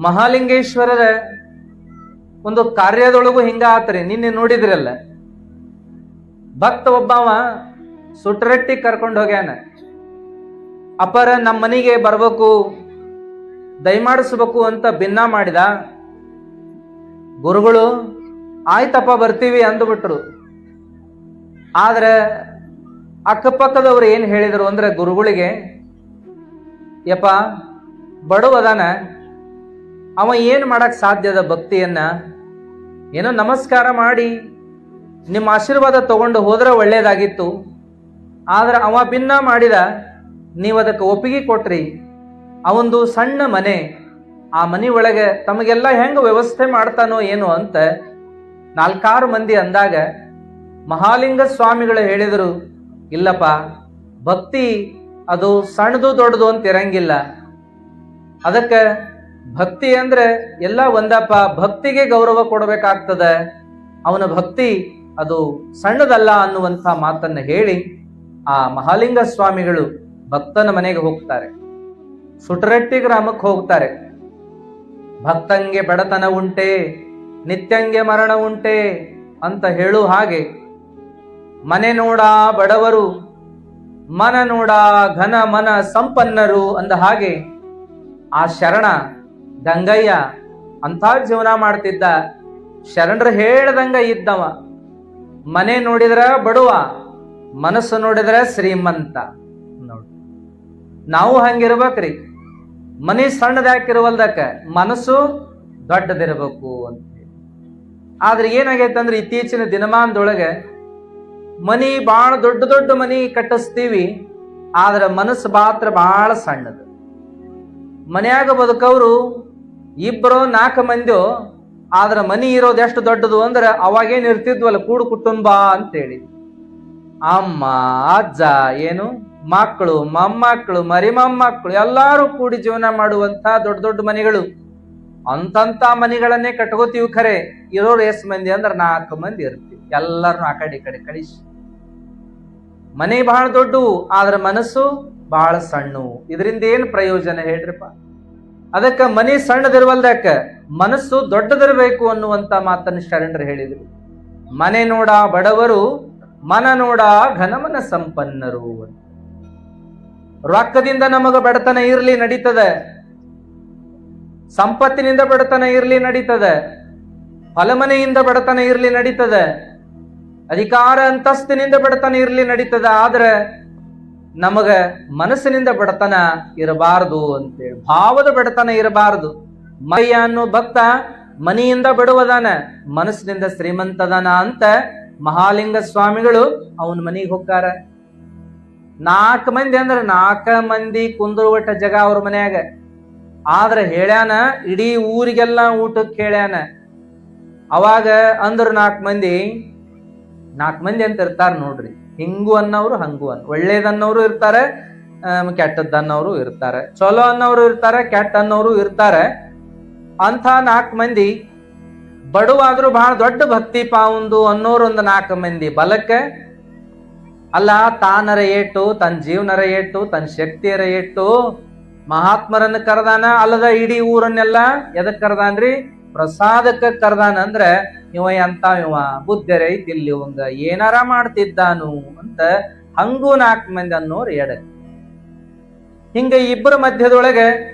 ಮಹಾಲಿಂಗೇಶ್ವರರ ಒಂದು ಕಾರ್ಯದೊಳಗೂ ಹಿಂಗ ಆತ್ರಿ. ನಿನ್ನೆ ನೋಡಿದ್ರಲ್ಲ, ಭಕ್ತ ಒಬ್ಬವ ಸುಟ್ರಟ್ಟಿ ಕರ್ಕೊಂಡು ಹೋಗ್ಯಾನ. ಅಪರ ನಮ್ಮ ಮನೆಗೆ ಬರ್ಬೇಕು, ದಯಮಾಡಿಸ್ಬೇಕು ಅಂತ ಭಿನ್ನ ಮಾಡಿದ. ಗುರುಗಳು ಆಯ್ತಪ್ಪ ಬರ್ತೀವಿ ಅಂದ್ಬಿಟ್ರು. ಆದ್ರೆ ಅಕ್ಕಪಕ್ಕದವ್ರು ಏನ್ ಹೇಳಿದ್ರು ಅಂದ್ರೆ ಗುರುಗಳಿಗೆ, ಯಪ್ಪ ಬಡವದಾನ, ಅವ ಏನ್ ಮಾಡಕ್ ಸಾಧ್ಯದ ಭಕ್ತಿಯನ್ನ, ಏನೋ ನಮಸ್ಕಾರ ಮಾಡಿ ನಿಮ್ಮ ಆಶೀರ್ವಾದ ತಗೊಂಡು ಹೋದ್ರೆ ಒಳ್ಳೇದಾಗಿತ್ತು. ಆದ್ರೆ ಅವ ಭಿನ್ನ ಮಾಡಿದ, ನೀವು ಅದಕ್ಕೆ ಒಪ್ಪಿಗೆ ಕೊಟ್ರಿ. ಅವಂದು ಸಣ್ಣ ಮನೆ, ಆ ಮನೆ ಒಳಗೆ ತಮಗೆಲ್ಲ ಹೆಂಗ ವ್ಯವಸ್ಥೆ ಮಾಡ್ತಾನೋ ಏನೋ ಅಂತ 4-6 ಮಂದಿ ಅಂದಾಗ ಮಹಾಲಿಂಗ ಸ್ವಾಮಿಗಳು ಹೇಳಿದರು, ಇಲ್ಲಪ್ಪ, ಭಕ್ತಿ ಅದು ಸಣ್ಣದು ದೊಡ್ಡದು ಅಂತ ಇರಂಗಿಲ್ಲ. ಅದಕ್ಕೆ ಭಕ್ತಿ ಅಂದ್ರೆ ಎಲ್ಲ ಒಂದಪ್ಪ, ಭಕ್ತಿಗೆ ಗೌರವ ಕೊಡಬೇಕಾಗ್ತದ. ಅವನ ಭಕ್ತಿ ಅದು ಸಣ್ಣದಲ್ಲ ಅನ್ನುವಂಥ ಮಾತನ್ನ ಹೇಳಿ ಆ ಮಹಾಲಿಂಗ ಸ್ವಾಮಿಗಳು ಭಕ್ತನ ಮನೆಗೆ ಹೋಗ್ತಾರೆ. ಸುಟ್ರಟ್ಟಿ ಗ್ರಾಮಕ್ಕೆ ಹೋಗ್ತಾರೆ. ಭಕ್ತಂಗೆ ಬಡತನ ಉಂಟೆ, ನಿತ್ಯಂಗೆ ಮರಣ ಉಂಟೆ ಅಂತ ಹೇಳು ಹಾಗೆ, ಮನೆ ನೋಡ ಬಡವರು, ಮನ ನೋಡ ಘನ ಮನ ಸಂಪನ್ನರು ಅಂದ ಹಾಗೆ ಆ ಶರಣ ಗಂಗಯ್ಯ ಅಂಥ ಜೀವನ ಮಾಡ್ತಿದ್ದ. ಶರಣರು ಹೇಳ್ದಂಗ ಇದ್ದವ. ಮನೆ ನೋಡಿದ್ರ ಬಡವ, ಮನಸ್ಸು ನೋಡಿದ್ರ ಶ್ರೀಮಂತ. ನೋಡಿ, ನಾವು ಹಂಗಿರ್ಬೇಕ್ರಿ. ಮನೆ ಸಣ್ಣದಾಕಿರುವಲ್ದಕ್ಕ ಮನಸ್ಸು ದೊಡ್ಡದಿರ್ಬೇಕು ಅಂತ ಹೇಳಿ. ಆದ್ರೆ ಏನಾಗೈತಂದ್ರೆ ಇತ್ತೀಚಿನ ದಿನಮಾನದೊಳಗೆ ಮನಿ ಬಾಳ ದೊಡ್ಡ ದೊಡ್ಡ ಮನಿ ಕಟ್ಟಿಸ್ತೀವಿ, ಆದ್ರೆ ಮನಸ್ಸು ಮಾತ್ರ ಬಹಳ ಸಣ್ಣದು. ಮನ್ಯಾಗ ಬದುಕವ್ರು 2-4 ಮಂದಿಯೋ, ಆದ್ರೆ ಮನಿ ಇರೋದು ಎಷ್ಟು ದೊಡ್ಡದು ಅಂದ್ರೆ ಅವಾಗೇನ್ ಇರ್ತಿದ್ವಲ್ಲ, ಕೂಡು ಕುಟುಂಬ ಅಂತೇಳಿ. ಅಮ್ಮ ಅಜ್ಜ ಏನು ಮಕ್ಕಳು ಮೊಮ್ಮಕ್ಕಳು ಮರಿ ಮೊಮ್ಮಕ್ಕಳು ಎಲ್ಲಾರು ಕೂಡಿ ಜೀವನ ಮಾಡುವಂತ ದೊಡ್ಡ ದೊಡ್ಡ ಮನೆಗಳು. ಅಂತಂತ ಮನೆಗಳನ್ನೇ ಕಟ್ಕೋತೀವಿ. ಖರೆ ಇರೋರು ಎಷ್ಟು ಮಂದಿ ಅಂದ್ರೆ 4 ಮಂದಿ ಇರ್ತೀವಿ. ಎಲ್ಲಾರು ಆ ಕಡೆ ಈ ಕಡೆ ಕಳಿಸಿ. ಮನೆ ಬಹಳ ದೊಡ್ಡವು, ಆದ್ರೆ ಮನಸ್ಸು ಬಹಳ ಸಣ್ಣವು. ಇದರಿಂದ ಏನ್ ಪ್ರಯೋಜನ ಹೇಳ್ರಿಪ್ಪ? ಅದಕ್ಕೆ ಮನೆ ಸಣ್ಣದಿರುವಲ್ದಕ್ಕ ಮನಸ್ಸು ದೊಡ್ಡದಿರಬೇಕು ಅನ್ನುವಂತ ಮಾತನ್ನು ಶರಣರು ಹೇಳಿದ್ರು. ಮನೆ ನೋಡ ಬಡವರು, ಮನ ನೋಡ ಘನಮನ ಸಂಪನ್ನರು. ರೊಕ್ಕದಿಂದ ನಮಗ ಬಡತನ ಇರ್ಲಿ ನಡೀತದೆ, ಸಂಪತ್ತಿನಿಂದ ಬಡತನ ಇರ್ಲಿ ನಡೀತದೆ, ಫಲಮನೆಯಿಂದ ಬಡತನ ಇರ್ಲಿ ನಡೀತದೆ, ಅಧಿಕಾರ ಅಂತಸ್ತಿನಿಂದ ಬಡತನ ಇರ್ಲಿ ನಡೀತದ. ಆದ್ರೆ ನಮಗ ಮನಸ್ಸಿನಿಂದ ಬಡತನ ಇರಬಾರದು ಅಂತೇಳಿ, ಭಾವದ ಬಡತನ ಇರಬಾರದು. ಮಯ್ಯ ಅನ್ನೋ ಭಕ್ತ ಮನೆಯಿಂದ ಬಡವದಾನ, ಮನಸ್ಸಿನಿಂದ ಶ್ರೀಮಂತದಾನ ಅಂತ ಮಹಾಲಿಂಗ ಸ್ವಾಮಿಗಳು ಅವನ ಮನೆಗೆ ಹೋಗ್ತಾರ. 4 ಮಂದಿ ಅಂದ್ರೆ 4 ಮಂದಿ ಕುಂದುರುವಟ್ಟ ಜಗ ಅವ್ರ ಮನ್ಯಾಗ. ಆದ್ರೆ ಹೇಳ್ಯಾನ ಇಡೀ ಊರಿಗೆಲ್ಲ ಊಟಕ್ಕೆ ಹೇಳ್ಯಾನ. ಅವಾಗ ಅಂದ್ರು 4 ಮಂದಿ ಅಂತ ಇರ್ತಾರ ನೋಡ್ರಿ. ಹಿಂಗು ಅನ್ನೋರು ಹಂಗು ಒಳ್ಳೇದನ್ನೋರು ಇರ್ತಾರೆ, ಕೆಟ್ಟದ್ದನ್ನೋರು ಇರ್ತಾರೆ, ಚಲೋ ಅನ್ನೋರು ಇರ್ತಾರೆ, ಕೆಟ್ಟ ಅನ್ನೋರು ಇರ್ತಾರೆ. ಅಂಥ 4 ಮಂದಿ ಬಡವಾದ್ರೂ ಬಹಳ ದೊಡ್ಡ ಭಕ್ತಿ ಪಾವಂದು ಅನ್ನೋರು ಒಂದು 4 ಮಂದಿ ಬಲಕ್ಕೆ. ಅಲ್ಲ, ತಾನರ ಏಟು, ತನ್ನ ಜೀವನರ ಏಟು, ತನ್ನ ಶಕ್ತಿಯರ ಏಟು ಮಹಾತ್ಮರನ್ನ ಕರೆದಾನ. ಅಲ್ಲದ ಇಡೀ ಊರನ್ನೆಲ್ಲ ಎದಕ್ ಕರ್ದಾನ್ರಿ? ಪ್ರಸಾದಕ್ಕೆ ಕರ್ದಾನ. ಅಂದ್ರೆ ಇವ ಎಂತ ಇವ ಬುದ್ಧರ ಐತಿಲ್ಲಿ, ಇವಂಗ ಏನಾರ ಮಾಡ್ತಿದ್ದಾನು ಅಂತ ಹಂಗೂ 4 ಮಂದಿ ಅನ್ನೋರು ಎಡಕ್. ಹಿಂಗ ಇಬ್ಬರ ಮಧ್ಯದೊಳಗೆ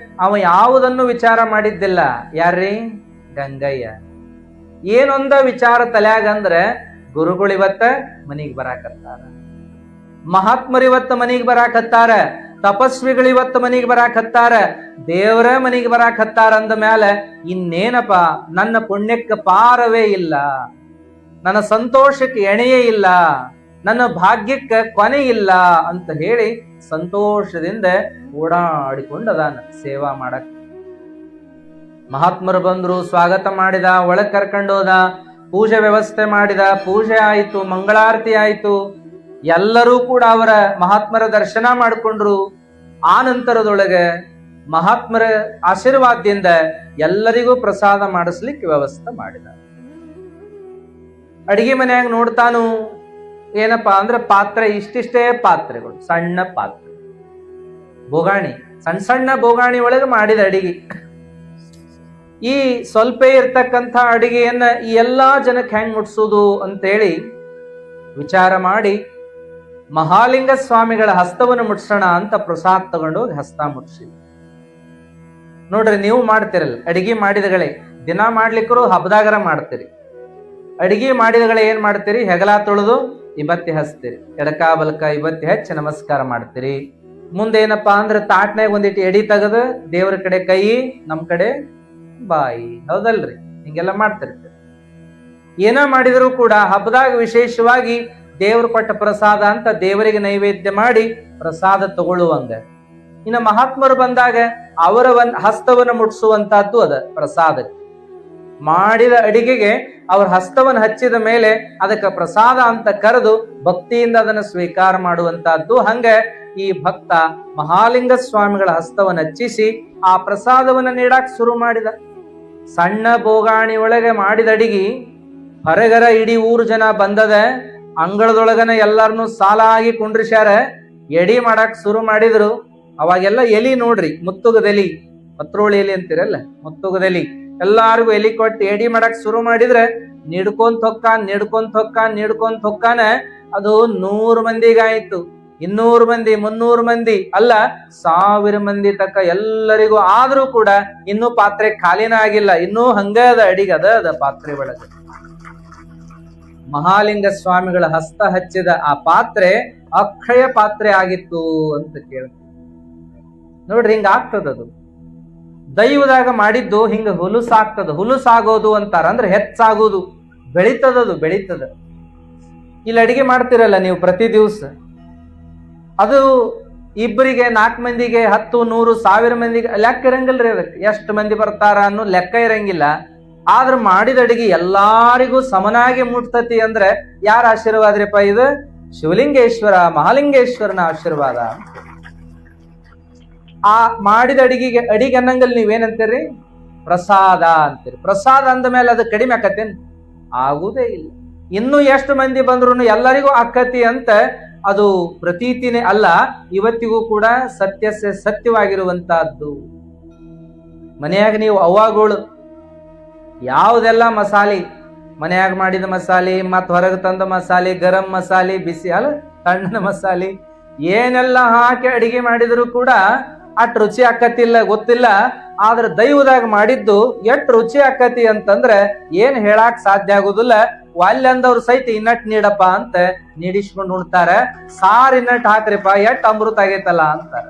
ಅವ ಯಾವುದನ್ನು ವಿಚಾರ ಮಾಡಿದ್ದಿಲ್ಲ. ಯಾರ್ರೀ? ಗಂಗಯ್ಯ. ಏನೊಂದ ವಿಚಾರ ತಲ್ಯಾಗ ಅಂದ್ರೆ, ಗುರುಗಳಿವತ್ತ ಮನಿಗ್ ಬರಾಕತ್ತಾರ, ಮಹಾತ್ಮರಿವತ್ತ ಮನಿಗ್ ಬರಾಕತ್ತಾರ, ತಪಸ್ವಿಗಳಿವತ್ತ ಮನಿಗ್ ಬರಾಕತ್ತಾರ, ದೇವರ ಮನಿಗ್ ಬರಾಕತ್ತಾರ ಅಂದ ಮೇಲೆ ಇನ್ನೇನಪ್ಪ, ನನ್ನ ಪುಣ್ಯಕ್ಕೆ ಪಾರವೇ ಇಲ್ಲ, ನನ್ನ ಸಂತೋಷಕ್ಕೆ ಎಣೆಯೇ ಇಲ್ಲ, ನನ್ನ ಭಾಗ್ಯಕ್ಕೆ ಕೊನೆ ಇಲ್ಲ ಅಂತ ಹೇಳಿ ಸಂತೋಷದಿಂದ ಓಡಾಡಿಕೊಂಡದಾನ ಸೇವಾ ಮಾಡಕ್. ಮಹಾತ್ಮರು ಬಂದ್ರು, ಸ್ವಾಗತ ಮಾಡಿದ, ಒಳಗ್ ಕರ್ಕೊಂಡೋದ, ಪೂಜೆ ವ್ಯವಸ್ಥೆ ಮಾಡಿದ. ಪೂಜೆ ಆಯ್ತು, ಮಂಗಳಾರತಿ ಆಯ್ತು. ಎಲ್ಲರೂ ಕೂಡ ಅವರ ಮಹಾತ್ಮರ ದರ್ಶನ ಮಾಡಿಕೊಂಡ್ರು. ಆ ನಂತರದೊಳಗೆ ಮಹಾತ್ಮರ ಆಶೀರ್ವಾದದಿಂದ ಎಲ್ಲರಿಗೂ ಪ್ರಸಾದ ಮಾಡಿಸ್ಲಿಕ್ಕೆ ವ್ಯವಸ್ಥೆ ಮಾಡಿದ. ಅಡಿಗೆ ಮನೆಯಾಗ ನೋಡ್ತಾನು ಏನಪ್ಪಾ ಅಂದ್ರೆ ಪಾತ್ರೆ, ಇಷ್ಟಿಷ್ಟೇ ಪಾತ್ರೆಗಳು, ಸಣ್ಣ ಪಾತ್ರೆ, ಬೋಗಾಣಿ, ಸಣ್ಣ ಸಣ್ಣ ಬೋಗಾಣಿ ಒಳಗೆ ಮಾಡಿದ ಅಡಿಗೆ. ಈ ಸ್ವಲ್ಪ ಇರ್ತಕ್ಕಂಥ ಅಡಿಗೆಯನ್ನ ಈ ಎಲ್ಲಾ ಜನಕ್ಕೆ ಹೆಂಗ್ ಮುಟ್ಸೋದು ಅಂತೇಳಿ ವಿಚಾರ ಮಾಡಿ ಮಹಾಲಿಂಗ ಸ್ವಾಮಿಗಳ ಹಸ್ತವನ್ನು ಮುಟ್ಸೋಣ ಅಂತ ಪ್ರಸಾದ ತಗೊಂಡೋಗಿ ಹಸ್ತ ಮುಟ್ಸಿ. ನೋಡ್ರಿ, ನೀವು ಮಾಡ್ತಿರಲ್ಲ ಅಡಿಗೆ ಮಾಡಿದಗಳೇ, ದಿನ ಮಾಡ್ಲಿಕ್ಕರು ಹಬ್ಬದಾಗರ ಮಾಡ್ತೀರಿ. ಅಡಿಗೆ ಮಾಡಿದಗಳೇ ಏನ್ ಮಾಡ್ತೀರಿ? ಹೆಗಲ ತೊಳೆದು ಇಬತ್ತಿ ಹಚ್ತೀರಿ, ಎಡಕ ಬಲಕ ಇಬತ್ತಿ ಹಚ್ಚಿ ನಮಸ್ಕಾರ ಮಾಡ್ತೀರಿ. ಮುಂದೇನಪ್ಪಾ ಅಂದ್ರೆ ತಾಟ್ನಾಗ ಒಂದಿಟ್ಟು ಎಡಿ ತೆಗೆದು ದೇವ್ರ ಕಡೆ ಕೈ, ನಮ್ ಕಡೆ ಬಾಯಿ. ಹೌದಲ್ರಿ? ಹಿಂಗೆಲ್ಲ ಮಾಡ್ತಿರ್ತೀರಿ. ಏನ ಮಾಡಿದ್ರು ಕೂಡ ಹಬ್ಬದಾಗ ವಿಶೇಷವಾಗಿ ದೇವ್ರ ಕೊಟ್ಟ ಪ್ರಸಾದ ಅಂತ ದೇವರಿಗೆ ನೈವೇದ್ಯ ಮಾಡಿ ಪ್ರಸಾದ ತಗೊಳ್ಳುವಂಗ. ಇನ್ನು ಮಹಾತ್ಮರು ಬಂದಾಗ ಅವರ ಹಸ್ತವನ್ನು ಮುಟ್ಸುವಂತಹದ್ದು ಅದ ಪ್ರಸಾದ. ಮಾಡಿದ ಅಡಿಗೆಗೆ ಅವ್ರ ಹಸ್ತವನ್ನು ಹಚ್ಚಿದ ಮೇಲೆ ಅದಕ್ಕೆ ಪ್ರಸಾದ ಅಂತ ಕರೆದು ಭಕ್ತಿಯಿಂದ ಅದನ್ನು ಸ್ವೀಕಾರ ಮಾಡುವಂತಹದ್ದು. ಹಂಗ ಈ ಭಕ್ತ ಮಹಾಲಿಂಗ ಸ್ವಾಮಿಗಳ ಹಸ್ತವನ್ನು ಹಚ್ಚಿಸಿ ಆ ಪ್ರಸಾದವನ್ನು ನೀಡಾಕ್ ಶುರು ಮಾಡಿದ. ಸಣ್ಣ ಬೋಗಾಣಿ ಒಳಗೆ ಮಾಡಿದ ಅಡಿಗೆ ಹೊರಗರ ಇಡೀ ಊರು ಜನ ಬಂದದ. ಅಂಗಳದೊಳಗನ ಎಲ್ಲಾರನು ಸಾಲಾಗಿ ಕುಂಡ್ರಿಸ್ಯಾರ. ಎಡಿ ಮಾಡಾಕ್ ಶುರು ಮಾಡಿದ್ರು. ಅವಾಗೆಲ್ಲ ಎಲಿ ನೋಡ್ರಿ, ಮುತ್ತುಗದೆಲಿ, ಪತ್ರೋಳಿ ಎಲಿ ಅಂತಿರಲ್ಲ, ಮುತ್ತುಗದೆಲಿ. ಎಲ್ಲಾರ್ಗು ಎಲಿ ಕೊಟ್ಟು ಎಡಿ ಮಾಡಾಕ್ ಶುರು ಮಾಡಿದ್ರೆ ನಿಡ್ಕೊಂತ ಹೊಕ್ಕಾನ ಅದು 100 ಮಂದಿಗಾಯ್ತು. 200 ಮಂದಿ, 300 ಮಂದಿ ಅಲ್ಲ, 1000 ಮಂದಿ ತಕ್ಕ ಎಲ್ಲರಿಗೂ. ಆದ್ರೂ ಕೂಡ ಇನ್ನೂ ಪಾತ್ರೆ ಖಾಲಿನ ಆಗಿಲ್ಲ, ಇನ್ನೂ ಹಂಗ ಅದ ಅಡಿಗೆ ಅದ ಪಾತ್ರೆ ಒಳಗೆ. ಮಹಾಲಿಂಗ ಸ್ವಾಮಿಗಳ ಹಸ್ತ ಹಚ್ಚಿದ ಆ ಪಾತ್ರೆ ಅಕ್ಷಯ ಪಾತ್ರೆ ಆಗಿತ್ತು ಅಂತ ಕೇಳ್ತೀವಿ. ನೋಡ್ರಿ, ಹಿಂಗ ಆಗ್ತದದು. ದೈವದಾಗ ಮಾಡಿದ್ದು ಹಿಂಗ ಹುಲುಸಾಗ್ತದ. ಹುಲುಸಾಗೋದು ಅಂತಾರ ಅಂದ್ರೆ ಹೆಚ್ಚಾಗೋದು, ಬೆಳೀತದ. ಇಲ್ಲಿ ಅಡಿಗೆ ಮಾಡ್ತಿರಲ್ಲ ನೀವು ಪ್ರತಿ ದಿವಸ, ಅದು ಇಬ್ಬರಿಗೆ 4 ಮಂದಿಗೆ 10 100 1000 ಮಂದಿಗೆ ಲೆಕ್ಕ ಇರಂಗಿಲ್ರಿ. ಅದಕ್ಕೆ ಎಷ್ಟು ಮಂದಿ ಬರ್ತಾರ ಅನ್ನೋ ಲೆಕ್ಕ ಇರಂಗಿಲ್ಲ. ಆದ್ರ ಮಾಡಿದ ಅಡಿಗೆ ಎಲ್ಲಾರಿಗೂ ಸಮನಾಗಿ ಮುಟ್ತತಿ ಅಂದ್ರೆ ಯಾರ ಆಶೀರ್ವಾದ್ರಿಪ್ಪ? ಇದು ಶಿವಲಿಂಗೇಶ್ವರ ಮಹಾಲಿಂಗೇಶ್ವರನ ಆಶೀರ್ವಾದ. ಆ ಮಾಡಿದ ಅಡಿಗೆ ಅನ್ನಂಗಲ್ಲಿ ನೀವೇನಂತೀರಿ? ಪ್ರಸಾದ ಅಂತೀರಿ. ಪ್ರಸಾದ ಅಂದ ಮೇಲೆ ಅದು ಕಡಿಮೆ ಆಕತ್ತೇನ್? ಆಗುದೇ ಇಲ್ಲ. ಇನ್ನು ಎಷ್ಟು ಮಂದಿ ಬಂದ್ರು ಎಲ್ಲರಿಗೂ ಆಕತಿ ಅಂತ ಅದು ಪ್ರತೀತಿನೇ ಅಲ್ಲ, ಇವತ್ತಿಗೂ ಕೂಡ ಸತ್ಯವಾಗಿರುವಂತಹದ್ದು. ಮನೆಯಾಗ ನೀವು ಅವ್ವಾಗಳು ಯಾವುದೆಲ್ಲ ಮಸಾಲೆ, ಮನೆಯಾಗ ಮಾಡಿದ ಮಸಾಲೆ, ಮತ್ ಹೊರಗೆ ತಂದ ಮಸಾಲೆ, ಗರಂ ಮಸಾಲೆ, ಬಿಸಿ ಅಲ್ಲ ತಣ್ಣನ ಮಸಾಲೆ, ಏನೆಲ್ಲ ಹಾಕಿ ಅಡಿಗೆ ಮಾಡಿದ್ರು ಕೂಡ ಅಟ್ ರುಚಿ ಆಕತಿಲ್ಲ, ಗೊತ್ತಿಲ್ಲ. ಆದ್ರೆ ದೈವದಾಗ ಮಾಡಿದ್ದು ಎಟ್ ರುಚಿ ಆಕತಿ ಅಂತಂದ್ರೆ ಏನ್ ಹೇಳಾಕ್ ಸಾಧ್ಯ ಆಗುದಿಲ್ಲ. ವಾಲ್ಯಂದವ್ರು ಸಹಿತ ಇನ್ನಟ್ ನೀಡಪ್ಪ ಅಂತ ನೀಡಿಸ್ಕೊಂಡು ಉಣ್ತಾರ. ಸಾರ್ ಇನ್ನಟ್ ಹಾಕ್ರಿಪ್ಪ, ಎಟ್ ಅಮೃತ ಆಗೈತಲ್ಲ ಅಂತಾರ.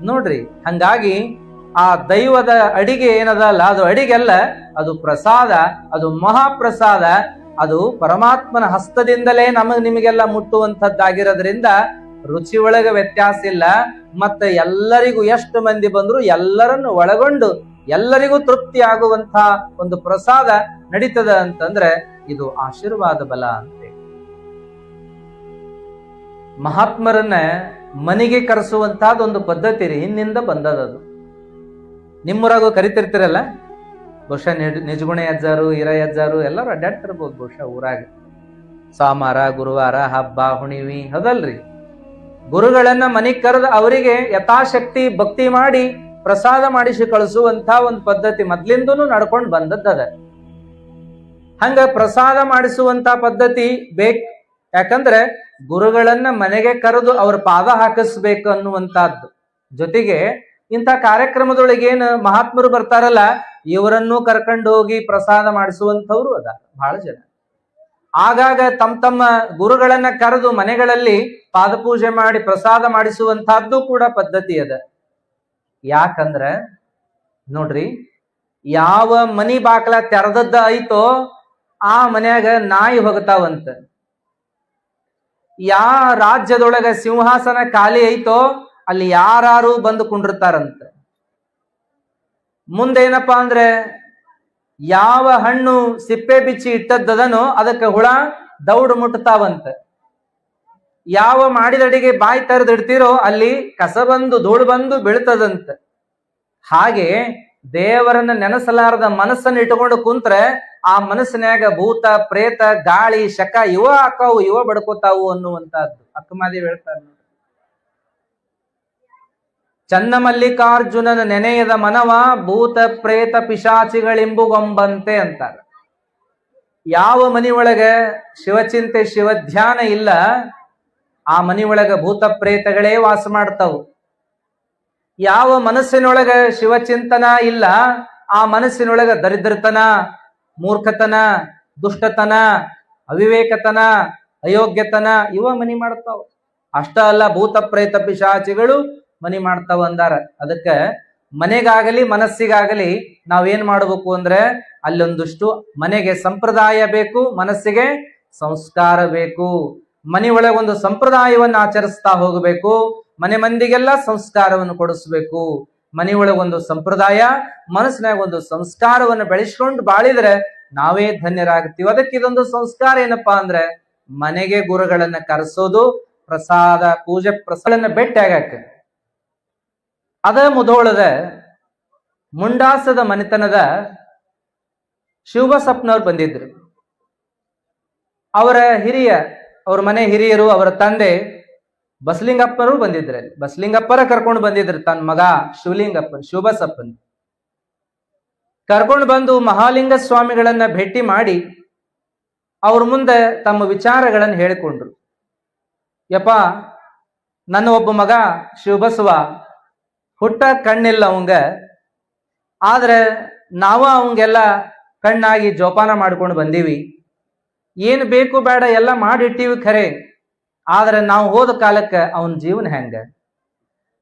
ನೋಡ್ರಿ, ಹಂಗಾಗಿ ಆ ದೈವದ ಅಡಿಗೆ ಏನದಲ್ಲ, ಅದು ಅಡಿಗೆಲ್ಲ, ಅದು ಪ್ರಸಾದ, ಅದು ಮಹಾಪ್ರಸಾದ. ಅದು ಪರಮಾತ್ಮನ ಹಸ್ತದಿಂದಲೇ ನಿಮಗೆಲ್ಲ ಮುಟ್ಟುವಂಥದ್ದಾಗಿರೋದ್ರಿಂದ ರುಚಿ ಒಳಗೆ ವ್ಯತ್ಯಾಸ ಇಲ್ಲ. ಮತ್ತೆ ಎಲ್ಲರಿಗೂ ಎಷ್ಟು ಮಂದಿ ಬಂದ್ರು ಎಲ್ಲರನ್ನು ಒಳಗೊಂಡು ಎಲ್ಲರಿಗೂ ತೃಪ್ತಿ ಆಗುವಂತಹ ಒಂದು ಪ್ರಸಾದ ನಡೀತದ ಅಂತಂದ್ರೆ ಇದು ಆಶೀರ್ವಾದ ಬಲ ಅಂತೆ. ಮಹಾತ್ಮರನ್ನ ಮನೆಗೆ ಕರೆಸುವಂತಹದ್ದು ಒಂದು ಪದ್ಧತಿ ರೀ, ಹಿಂದಿಂದ ಬಂದದದು. ನಿಮ್ಮೂರಾಗೂ ಕರಿತಿರ್ತಿರಲ್ಲ, ಬಹುಶಃ ನಿಜಗುಣೆ ಅಜ್ಜಾರು, ಹಿರಯ್ಯ ಅಜ್ಜಾರು ಎಲ್ಲರೂ ಅಡ್ಡಾಡ್ತಿರ್ಬೋದು ಬಹುಶಃ ಊರಾಗ. ಸೋಮವಾರ, ಗುರುವಾರ, ಹಬ್ಬ, ಹುಣಿವಿ, ಹೌದಲ್ರಿ? ಗುರುಗಳನ್ನ ಮನೆಗೆ ಕರೆದು ಅವರಿಗೆ ಯಥಾಶಕ್ತಿ ಭಕ್ತಿ ಮಾಡಿ ಪ್ರಸಾದ ಮಾಡಿಸಿ ಕಳಿಸುವಂತ ಒಂದು ಪದ್ಧತಿ ಮೊದ್ಲಿಂದನೂ ನಡ್ಕೊಂಡು ಬಂದದ್ದದ. ಹಂಗ ಪ್ರಸಾದ ಮಾಡಿಸುವಂತ ಪದ್ಧತಿ ಬೇಕು. ಯಾಕಂದ್ರೆ ಗುರುಗಳನ್ನ ಮನೆಗೆ ಕರೆದು ಅವ್ರ ಪಾದ ಹಾಕಿಸ್ಬೇಕು ಅನ್ನುವಂತಹದ್ದು. ಜೊತೆಗೆ ಇಂಥ ಕಾರ್ಯಕ್ರಮದೊಳಗೇನು ಮಹಾತ್ಮರು ಬರ್ತಾರಲ್ಲ, ಇವರನ್ನು ಕರ್ಕೊಂಡು ಹೋಗಿ ಪ್ರಸಾದ ಮಾಡಿಸುವಂಥವ್ರು ಅದ ಬಹಳ ಜನ. ಆಗಾಗ ತಮ್ಮ ಗುರುಗಳನ್ನ ಕರೆದು ಮನೆಗಳಲ್ಲಿ ಪಾದಪೂಜೆ ಮಾಡಿ ಪ್ರಸಾದ ಮಾಡಿಸುವಂತಹದ್ದು ಕೂಡ ಪದ್ಧತಿ ಅದ. ಯಾಕಂದ್ರ ನೋಡ್ರಿ, ಯಾವ ಮನಿ ಬಾಕ್ಲ ತೆರೆದದ್ದ ಐತೋ ಆ ಮನ್ಯಾಗ ನಾಯಿ ಹೋಗ್ತಾವಂತ. ಯಾವ ರಾಜ್ಯದೊಳಗ ಸಿಂಹಾಸನ ಖಾಲಿ ಐತೋ ಅಲ್ಲಿ ಯಾರು ಬಂದು ಕುಂಡಿರ್ತಾರಂತ. ಮುಂದೇನಪ್ಪಾ ಅಂದ್ರೆ ಯಾವ ಹಣ್ಣು ಸಿಪ್ಪೆ ಬಿಚ್ಚಿ ಇಟ್ಟದ್ದದನೋ ಅದಕ್ಕೆ ಹುಳ ದೌಡ್ ಮುಟ್ತಾವಂತ. ಯಾವ ಮಾಡಿದ ಅಡಿಗೆ ಬಾಯಿ ತೆರೆದಿಡ್ತಿರೋ ಅಲ್ಲಿ ಕಸ ಬಂದು ಧೂಳು ಬಂದು ಬೀಳ್ತದಂತ. ಹಾಗೆ ದೇವರನ್ನ ನೆನೆಸಲಾರದ ಮನಸ್ಸನ್ನು ಇಟ್ಟುಕೊಂಡು ಕುಂತ್ರೆ ಆ ಮನಸ್ಸಿನ್ಯಾಗ ಭೂತ ಪ್ರೇತ ಗಾಳಿ ಶಕ ಇವ ಹಾಕಾವು, ಇವ ಬಡ್ಕೋತಾವು ಅನ್ನುವಂತಹದ್ದು ಅಕ್ಕಮಾದೇವಿ ಹೇಳ್ತಾರೆ. ಚನ್ನಮಲ್ಲಿಕಾರ್ಜುನನ ನೆನೆಯದ ಮನವ ಭೂತ ಪ್ರೇತ ಪಿಶಾಚಿಗಳೆಂಬುಗೊಂಬಂತೆ ಅಂತಾರೆ. ಯಾವ ಮನೆಯೊಳಗ ಶಿವಚಿಂತೆ ಶಿವಧ್ಯಾನ ಇಲ್ಲ, ಆ ಮನೆಯೊಳಗ ಭೂತ ಪ್ರೇತಗಳೇ ವಾಸ ಮಾಡ್ತಾವು. ಯಾವ ಮನಸ್ಸಿನೊಳಗ ಶಿವಚಿಂತನ ಇಲ್ಲ, ಆ ಮನಸ್ಸಿನೊಳಗ ದರಿದ್ರತನ, ಮೂರ್ಖತನ, ದುಷ್ಟತನ, ಅವಿವೇಕತನ, ಅಯೋಗ್ಯತನ ಇವ ಮನಿ ಮಾಡ್ತಾವ. ಅಷ್ಟ ಅಲ್ಲ, ಭೂತ ಪ್ರೇತ ಪಿಶಾಚಿಗಳು ಮನಿ ಮಾಡ್ತಾವ ಅಂದಾರ. ಅದಕ್ಕೆ ಮನೆಗಾಗಲಿ ಮನಸ್ಸಿಗಾಗಲಿ ನಾವೇನ್ ಮಾಡಬೇಕು ಅಂದ್ರೆ ಅಲ್ಲೊಂದಿಷ್ಟು ಮನೆಗೆ ಸಂಪ್ರದಾಯ ಬೇಕು, ಮನಸ್ಸಿಗೆ ಸಂಸ್ಕಾರ ಬೇಕು. ಮನೆಯೊಳಗೊಂದು ಸಂಪ್ರದಾಯವನ್ನು ಆಚರಿಸ್ತಾ ಹೋಗಬೇಕು, ಮನೆ ಮಂದಿಗೆಲ್ಲ ಸಂಸ್ಕಾರವನ್ನು ಕೊಡಿಸ್ಬೇಕು. ಮನೆಯೊಳಗೊಂದು ಸಂಪ್ರದಾಯ, ಮನಸ್ಸಿನಾಗ ಒಂದು ಸಂಸ್ಕಾರವನ್ನು ಬೆಳೆಸ್ಕೊಂಡು ಬಾಳಿದ್ರೆ ನಾವೇ ಧನ್ಯರಾಗ್ತೀವಿ. ಅದಕ್ಕೆ ಇದೊಂದು ಸಂಸ್ಕಾರ ಏನಪ್ಪಾ ಅಂದ್ರೆ ಮನೆಗೆ ಗುರುಗಳನ್ನ ಕರೆಸೋದು, ಪ್ರಸಾದ ಪೂಜೆ ಪ್ರಸಾದನ್ನ ಭೇಟಿ ಆಗಕ್ಕೆ. ಅದ ಮುಧೋಳದ ಮುಂಡಾಸದ ಮನೆತನದ ಶಿವಬಸಪ್ಪನವ್ರು ಬಂದಿದ್ರು. ಅವ್ರ ಮನೆ ಹಿರಿಯರು, ಅವರ ತಂದೆ ಬಸಲಿಂಗಪ್ಪರು ಬಂದಿದ್ರು. ಬಸಲಿಂಗಪ್ಪರ ಕರ್ಕೊಂಡು ಬಂದಿದ್ರು ತನ್ನ ಮಗ ಶಿವಬಸಪ್ಪನ್ ಕರ್ಕೊಂಡು ಬಂದು ಮಹಾಲಿಂಗ ಸ್ವಾಮಿಗಳನ್ನ ಭೇಟಿ ಮಾಡಿ ಅವ್ರ ಮುಂದೆ ತಮ್ಮ ವಿಚಾರಗಳನ್ನು ಹೇಳಿಕೊಂಡ್ರು. ಯಪ್ಪ, ನನ್ನ ಒಬ್ಬ ಮಗ ಶಿವಬಸವ ಹುಟ್ಟ ಕಣ್ಣಿಲ್ಲ ಅವಂಗ, ಆದ್ರೆ ನಾವ ಅವಂಗೆಲ್ಲ ಕಣ್ಣಾಗಿ ಜೋಪಾನ ಮಾಡ್ಕೊಂಡು ಬಂದೀವಿ. ಏನು ಬೇಕು ಬೇಡ ಎಲ್ಲ ಮಾಡಿಟ್ಟಿವಿ ಖರೆ, ಆದ್ರೆ ನಾವು ಹೋದ ಕಾಲಕ್ಕೆ ಅವನ ಜೀವನ ಹೆಂಗ?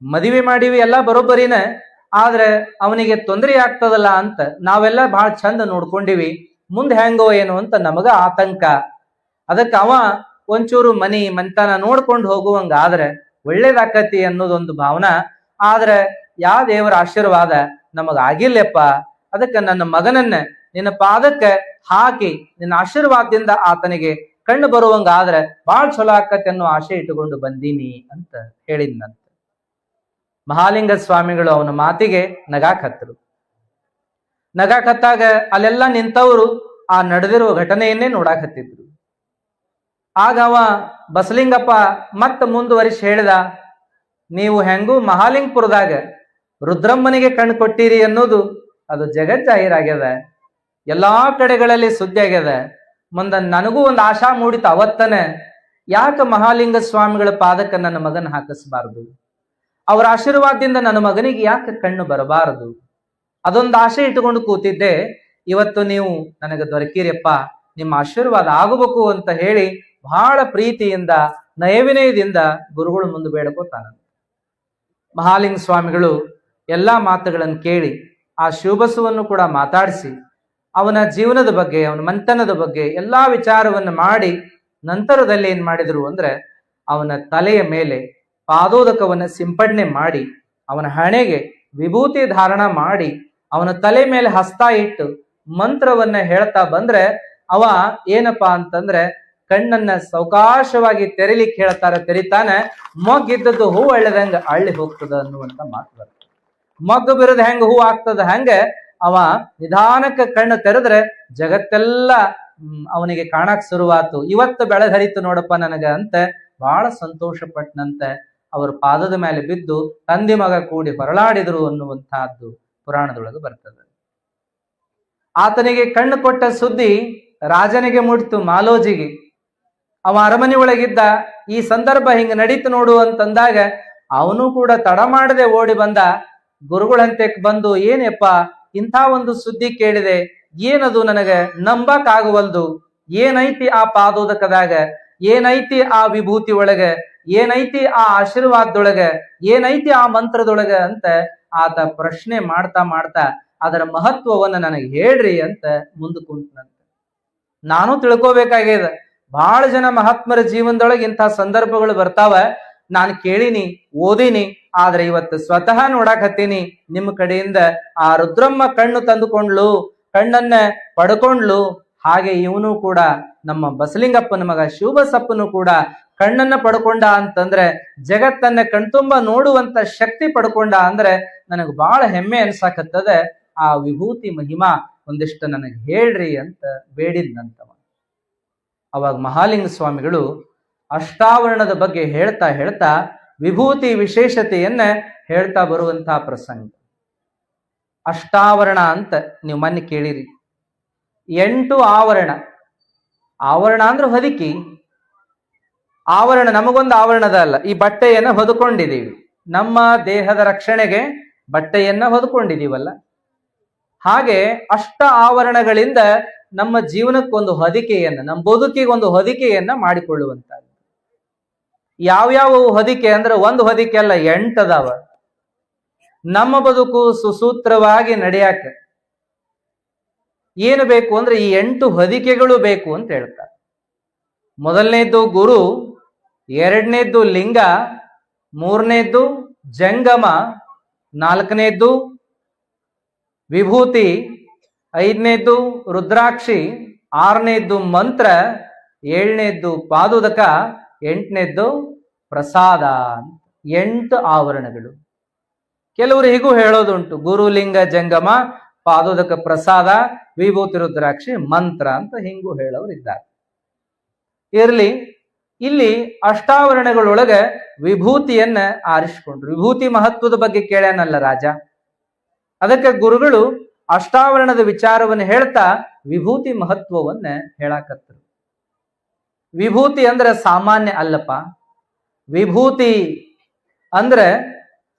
ಮದುವೆ ಮಾಡೀವಿ ಎಲ್ಲ ಬರೋಬ್ಬರಿನ, ಆದ್ರೆ ಅವನಿಗೆ ತೊಂದರೆ ಆಗ್ತದಲ್ಲ ಅಂತ ನಾವೆಲ್ಲ ಬಹಳ ಚಂದ ನೋಡ್ಕೊಂಡಿವಿ. ಮುಂದೆ ಹೆಂಗೋ ಏನು ಅಂತ ನಮಗ ಆತಂಕ. ಅದಕ್ಕೆ ಅವ ಒಂಚೂರು ಮನೆತನ ನೋಡ್ಕೊಂಡು ಹೋಗುವಂಗ ಆದ್ರೆ ಒಳ್ಳೇದಾಕತಿ ಅನ್ನೋದೊಂದು ಭಾವನಾ. ಆದ್ರೆ ಯಾವ ದೇವರ ಆಶೀರ್ವಾದ ನಮಗಾಗಿಲ್ಲಪ್ಪ. ಅದಕ್ಕೆ ನನ್ನ ಮಗನನ್ನ ನಿನ್ನ ಪಾದಕ್ಕೆ ಹಾಕಿ ನಿನ್ನ ಆಶೀರ್ವಾದದಿಂದ ಆತನಿಗೆ ಕಣ್ಣು ಬರುವಂಗ ಆದ್ರೆ ಬಹಳ ಚಲೋ ಆಕತಿ ಅನ್ನೋ ಆಶೆ ಇಟ್ಟುಕೊಂಡು ಬಂದೀನಿ ಅಂತ ಹೇಳಿದ್ನಂತ. ಮಹಾಲಿಂಗ ಸ್ವಾಮಿಗಳು ಅವನ ಮಾತಿಗೆ ನಗಾಕತ್ತರು. ನಗಾಕತ್ತಾಗ ಅಲ್ಲೆಲ್ಲ ನಿಂತವರು ಆ ನಡೆದಿರುವ ಘಟನೆಯನ್ನೇ ನೋಡಾಕತ್ತಿದ್ರು. ಆಗ ಅವ ಬಸಲಿಂಗಪ್ಪ ಮತ್ತ ಮುಂದುವರಿಸಿ ಹೇಳಿದ, ನೀವು ಹೆಂಗೂ ಮಹಾಲಿಂಗಪುರದಾಗ ರುದ್ರಮ್ಮನಿಗೆ ಕಣ್ಣು ಕೊಟ್ಟಿರಿ ಅನ್ನೋದು ಅದು ಜಗಜ್ಜಾಹೀರಾಗ್ಯದ, ಎಲ್ಲಾ ಕಡೆಗಳಲ್ಲಿ ಸುದ್ದಿ ಆಗ್ಯದ. ಮುಂದೆ ನನಗೂ ಒಂದು ಆಶಾ ಮೂಡಿತ ಅವತ್ತನೆ, ಯಾಕೆ ಮಹಾಲಿಂಗ ಸ್ವಾಮಿಗಳ ಪಾದಕ್ಕೆ ನನ್ನ ಮಗನ ಹಾಕಿಸಬಾರದು? ಅವರ ಆಶೀರ್ವಾದದಿಂದ ನನ್ನ ಮಗನಿಗೆ ಯಾಕೆ ಕಣ್ಣು ಬರಬಾರದು? ಅದೊಂದು ಆಶೆ ಇಟ್ಟುಕೊಂಡು ಕೂತಿದ್ದೆ. ಇವತ್ತು ನೀವು ನನಗೆ ದೊರಕಿರಿಯಪ್ಪ, ನಿಮ್ಮ ಆಶೀರ್ವಾದ ಆಗಬೇಕು ಅಂತ ಹೇಳಿ ಬಹಳ ಪ್ರೀತಿಯಿಂದ ನಯವಿನಯದಿಂದ ಗುರುಗಳು ಮುಂದೆ ಬೇಡ್ಕೋತಾನ. ಮಹಾಲಿಂಗ ಸ್ವಾಮಿಗಳು ಎಲ್ಲಾ ಮಾತುಗಳನ್ನು ಕೇಳಿ ಆ ಶಿವಬಸವನ್ನು ಕೂಡ ಮಾತಾಡಿಸಿ ಅವನ ಜೀವನದ ಬಗ್ಗೆ, ಅವನ ಮಂಥನದ ಬಗ್ಗೆ ಎಲ್ಲಾ ವಿಚಾರವನ್ನು ಮಾಡಿ ನಂತರದಲ್ಲಿ ಏನ್ ಮಾಡಿದ್ರು ಅಂದ್ರೆ ಅವನ ತಲೆಯ ಮೇಲೆ ಪಾದೋದಕವನ್ನು ಸಿಂಪಡಣೆ ಮಾಡಿ, ಅವನ ಹಣೆಗೆ ವಿಭೂತಿ ಧಾರಣ ಮಾಡಿ, ಅವನ ತಲೆ ಮೇಲೆ ಹಸ್ತ ಇಟ್ಟು ಮಂತ್ರವನ್ನ ಹೇಳ್ತಾ ಬಂದ್ರೆ ಅವ ಏನಪ್ಪಾ ಅಂತಂದ್ರೆ ಕಣ್ಣನ್ನ ಸಾವಕಾಶವಾಗಿ ತೆರಿಲಿಕ್ಕೆ ಹೇಳ್ತಾರ, ತೆರಿತಾನೆ. ಮೊಗ್ಗಿದ್ದದ್ದು ಹೂ ಅಳ್ಳಿದಂಗ ಅಳ್ಳಿ ಹೋಗ್ತದ ಅನ್ನುವಂತ ಮಾತು ಬರ್ತದೆ. ಮೊಗ್ಗು ಬಿರದ ಹೆಂಗ ಹೂ ಆಗ್ತದ ಹಂಗ ಅವ ನಿಧಾನಕ್ಕೆ ಕಣ್ಣು ತೆರೆದ್ರೆ ಜಗತ್ತೆಲ್ಲ ಅವನಿಗೆ ಕಾಣಕ್ ಶುರುವಾತು. ಇವತ್ತು ಬೆಳಗರಿತು ನೋಡಪ್ಪ ನನಗ ಅಂತ ಬಹಳ ಸಂತೋಷ ಪಟ್ಟನಂತೆ ಅವರ ಪಾದದ ಮೇಲೆ ಬಿದ್ದು ತಂದೆ ಮಗ ಕೂಡಿ ಹೊರಳಾಡಿದರು ಅನ್ನುವಂತಹದ್ದು ಪುರಾಣದೊಳಗೆ ಬರ್ತದೆ. ಆತನಿಗೆ ಕಣ್ಣು ಕೊಟ್ಟ ಸುದ್ದಿ ರಾಜನಿಗೆ ಮುಟ್ತು, ಮಾಲೋಜಿಗೆ. ಅವ ಅರಮನೆ ಒಳಗಿದ್ದ. ಈ ಸಂದರ್ಭ ಹಿಂಗ ನಡೀತು ನೋಡು ಅಂತಂದಾಗ ಅವನು ಕೂಡ ತಡ ಮಾಡದೆ ಓಡಿ ಬಂದ. ಗುರುಗಳಂತೆ ಬಂದು, ಏನಪ್ಪ ಇಂಥ ಒಂದು ಸುದ್ದಿ ಕೇಳಿದೆ, ಏನದು ನನಗೆ ನಂಬಕ್ ಆಗುವಲ್ದು, ಏನೈತಿ ಆ ಪಾದೋದಕದಾಗ, ಏನೈತಿ ಆ ವಿಭೂತಿ ಒಳಗ, ಏನೈತಿ ಆ ಆಶೀರ್ವಾದದೊಳಗ, ಏನೈತಿ ಆ ಮಂತ್ರದೊಳಗ ಅಂತ ಆತ ಪ್ರಶ್ನೆ ಮಾಡ್ತಾ ಮಾಡ್ತಾ ಅದರ ಮಹತ್ವವನ್ನು ನನಗೆ ಹೇಳ್ರಿ ಅಂತ ಮುಂದೆ ಕುಂತನಂತ. ನಾನು ತಿಳ್ಕೋಬೇಕಾಗ್ಯದ. ಬಹಳ ಜನ ಮಹಾತ್ಮರ ಜೀವನದೊಳಗೆ ಇಂಥ ಸಂದರ್ಭಗಳು ಬರ್ತಾವ. ನಾನು ಕೇಳಿನಿ, ಓದಿನಿ, ಆದ್ರೆ ಇವತ್ತು ಸ್ವತಃ ನೋಡಾಕತ್ತೀನಿ. ನಿಮ್ಮ ಕಡೆಯಿಂದ ಆ ರುದ್ರಮ್ಮ ಕಣ್ಣು ತಂದುಕೊಂಡ್ಲು, ಕಣ್ಣನ್ನ ಪಡ್ಕೊಂಡ್ಲು. ಹಾಗೆ ಇವನು ಕೂಡ ನಮ್ಮ ಬಸಲಿಂಗಪ್ಪನ ಮಗ ಶಿವಬಸಪ್ಪನು ಕೂಡ ಕಣ್ಣನ್ನ ಪಡ್ಕೊಂಡ ಅಂತಂದ್ರೆ, ಜಗತ್ತನ್ನ ಕಣ್ತುಂಬ ನೋಡುವಂತ ಶಕ್ತಿ ಪಡ್ಕೊಂಡ ಅಂದ್ರೆ ನನಗೆ ಬಹಳ ಹೆಮ್ಮೆ ಅನ್ಸಾಕತ್ತದೆ. ಆ ವಿಭೂತಿ ಮಹಿಮಾ ಒಂದಿಷ್ಟು ನನಗೆ ಹೇಳ್ರಿ ಅಂತ ಬೇಡಿದ್ನಂತವ. ಅವಾಗ ಮಹಾಲಿಂಗ ಸ್ವಾಮಿಗಳು ಅಷ್ಟಾವರಣದ ಬಗ್ಗೆ ಹೇಳ್ತಾ ಹೇಳ್ತಾ ವಿಭೂತಿ ವಿಶೇಷತೆಯನ್ನ ಹೇಳ್ತಾ ಬರುವಂತಹ ಪ್ರಸಂಗ. ಅಷ್ಟಾವರಣ ಅಂತ ನೀವು ಮೊನ್ನೆ ಕೇಳಿರಿ. 8 ಆವರಣ. ಆವರಣ ಅಂದ್ರೆ ಹೊದಿಕಿ. ಆವರಣ ನಮಗೊಂದು ಆವರಣದ ಅಲ್ಲ, ಈ ಬಟ್ಟೆಯನ್ನ ಹೊದ್ಕೊಂಡಿದ್ದೀವಿ. ನಮ್ಮ ದೇಹದ ರಕ್ಷಣೆಗೆ ಬಟ್ಟೆಯನ್ನ ಹೊದ್ಕೊಂಡಿದೀವಲ್ಲ, ಹಾಗೆ ಅಷ್ಟ ಆವರಣಗಳಿಂದ ನಮ್ಮ ಜೀವನಕ್ಕೊಂದು ಹೊದಿಕೆಯನ್ನ, ನಮ್ಮ ಬದುಕಿಗೊಂದು ಹೊದಿಕೆಯನ್ನ ಮಾಡಿಕೊಳ್ಳುವಂತದ್ದು. ಯಾವ್ಯಾವ ಹೊದಿಕೆ ಅಂದ್ರೆ ಒಂದು ಹೊದಿಕೆ ಅಲ್ಲ, 8 ಅದಾವ. ನಮ್ಮ ಬದುಕು ಸುಸೂತ್ರವಾಗಿ ನಡೆಯಾಕ ಏನು ಬೇಕು ಅಂದ್ರೆ ಈ 8 ಹೊದಿಕೆಗಳು ಬೇಕು ಅಂತ ಹೇಳ್ತಾರೆ. ಮೊದಲನೇದ್ದು ಗುರು, ಎರಡನೇದ್ದು ಲಿಂಗ, ಮೂರನೇದ್ದು ಜಂಗಮ, ನಾಲ್ಕನೇದ್ದು ವಿಭೂತಿ, ಐದನೇದ್ದು ರುದ್ರಾಕ್ಷಿ, ಆರನೇದ್ದು ಮಂತ್ರ, ಏಳನೇದ್ದು ಪಾದುದಕ, ಎಂಟನೇದ್ದು ಪ್ರಸಾದ. 8 ಆವರಣಗಳು. ಕೆಲವರು ಹೀಗೂ ಹೇಳೋದುಂಟು, ಗುರು, ಲಿಂಗ, ಜಂಗಮ, ಪಾದೋದಕ, ಪ್ರಸಾದ, ವಿಭೂತಿ, ರುದ್ರಾಕ್ಷಿ, ಮಂತ್ರ ಅಂತ ಹಿಂಗೂ ಹೇಳೋರು ಇದ್ದಾರೆ. ಇರ್ಲಿ, ಇಲ್ಲಿ ಅಷ್ಟಾವರಣಗಳೊಳಗೆ ವಿಭೂತಿಯನ್ನ ಆರಿಸಿಕೊಂಡ್ರು. ವಿಭೂತಿ ಮಹತ್ವದ ಬಗ್ಗೆ ಕೇಳ್ಯಾನಲ್ಲ ರಾಜ, ಅದಕ್ಕೆ ಗುರುಗಳು ಅಷ್ಟಾವರಣದ ವಿಚಾರವನ್ನು ಹೇಳ್ತಾ ವಿಭೂತಿ ಮಹತ್ವವನ್ನ ಹೇಳಾಕತ್ತರು. ವಿಭೂತಿ ಅಂದ್ರೆ ಸಾಮಾನ್ಯ ಅಲ್ಲಪ್ಪ. ವಿಭೂತಿ ಅಂದ್ರೆ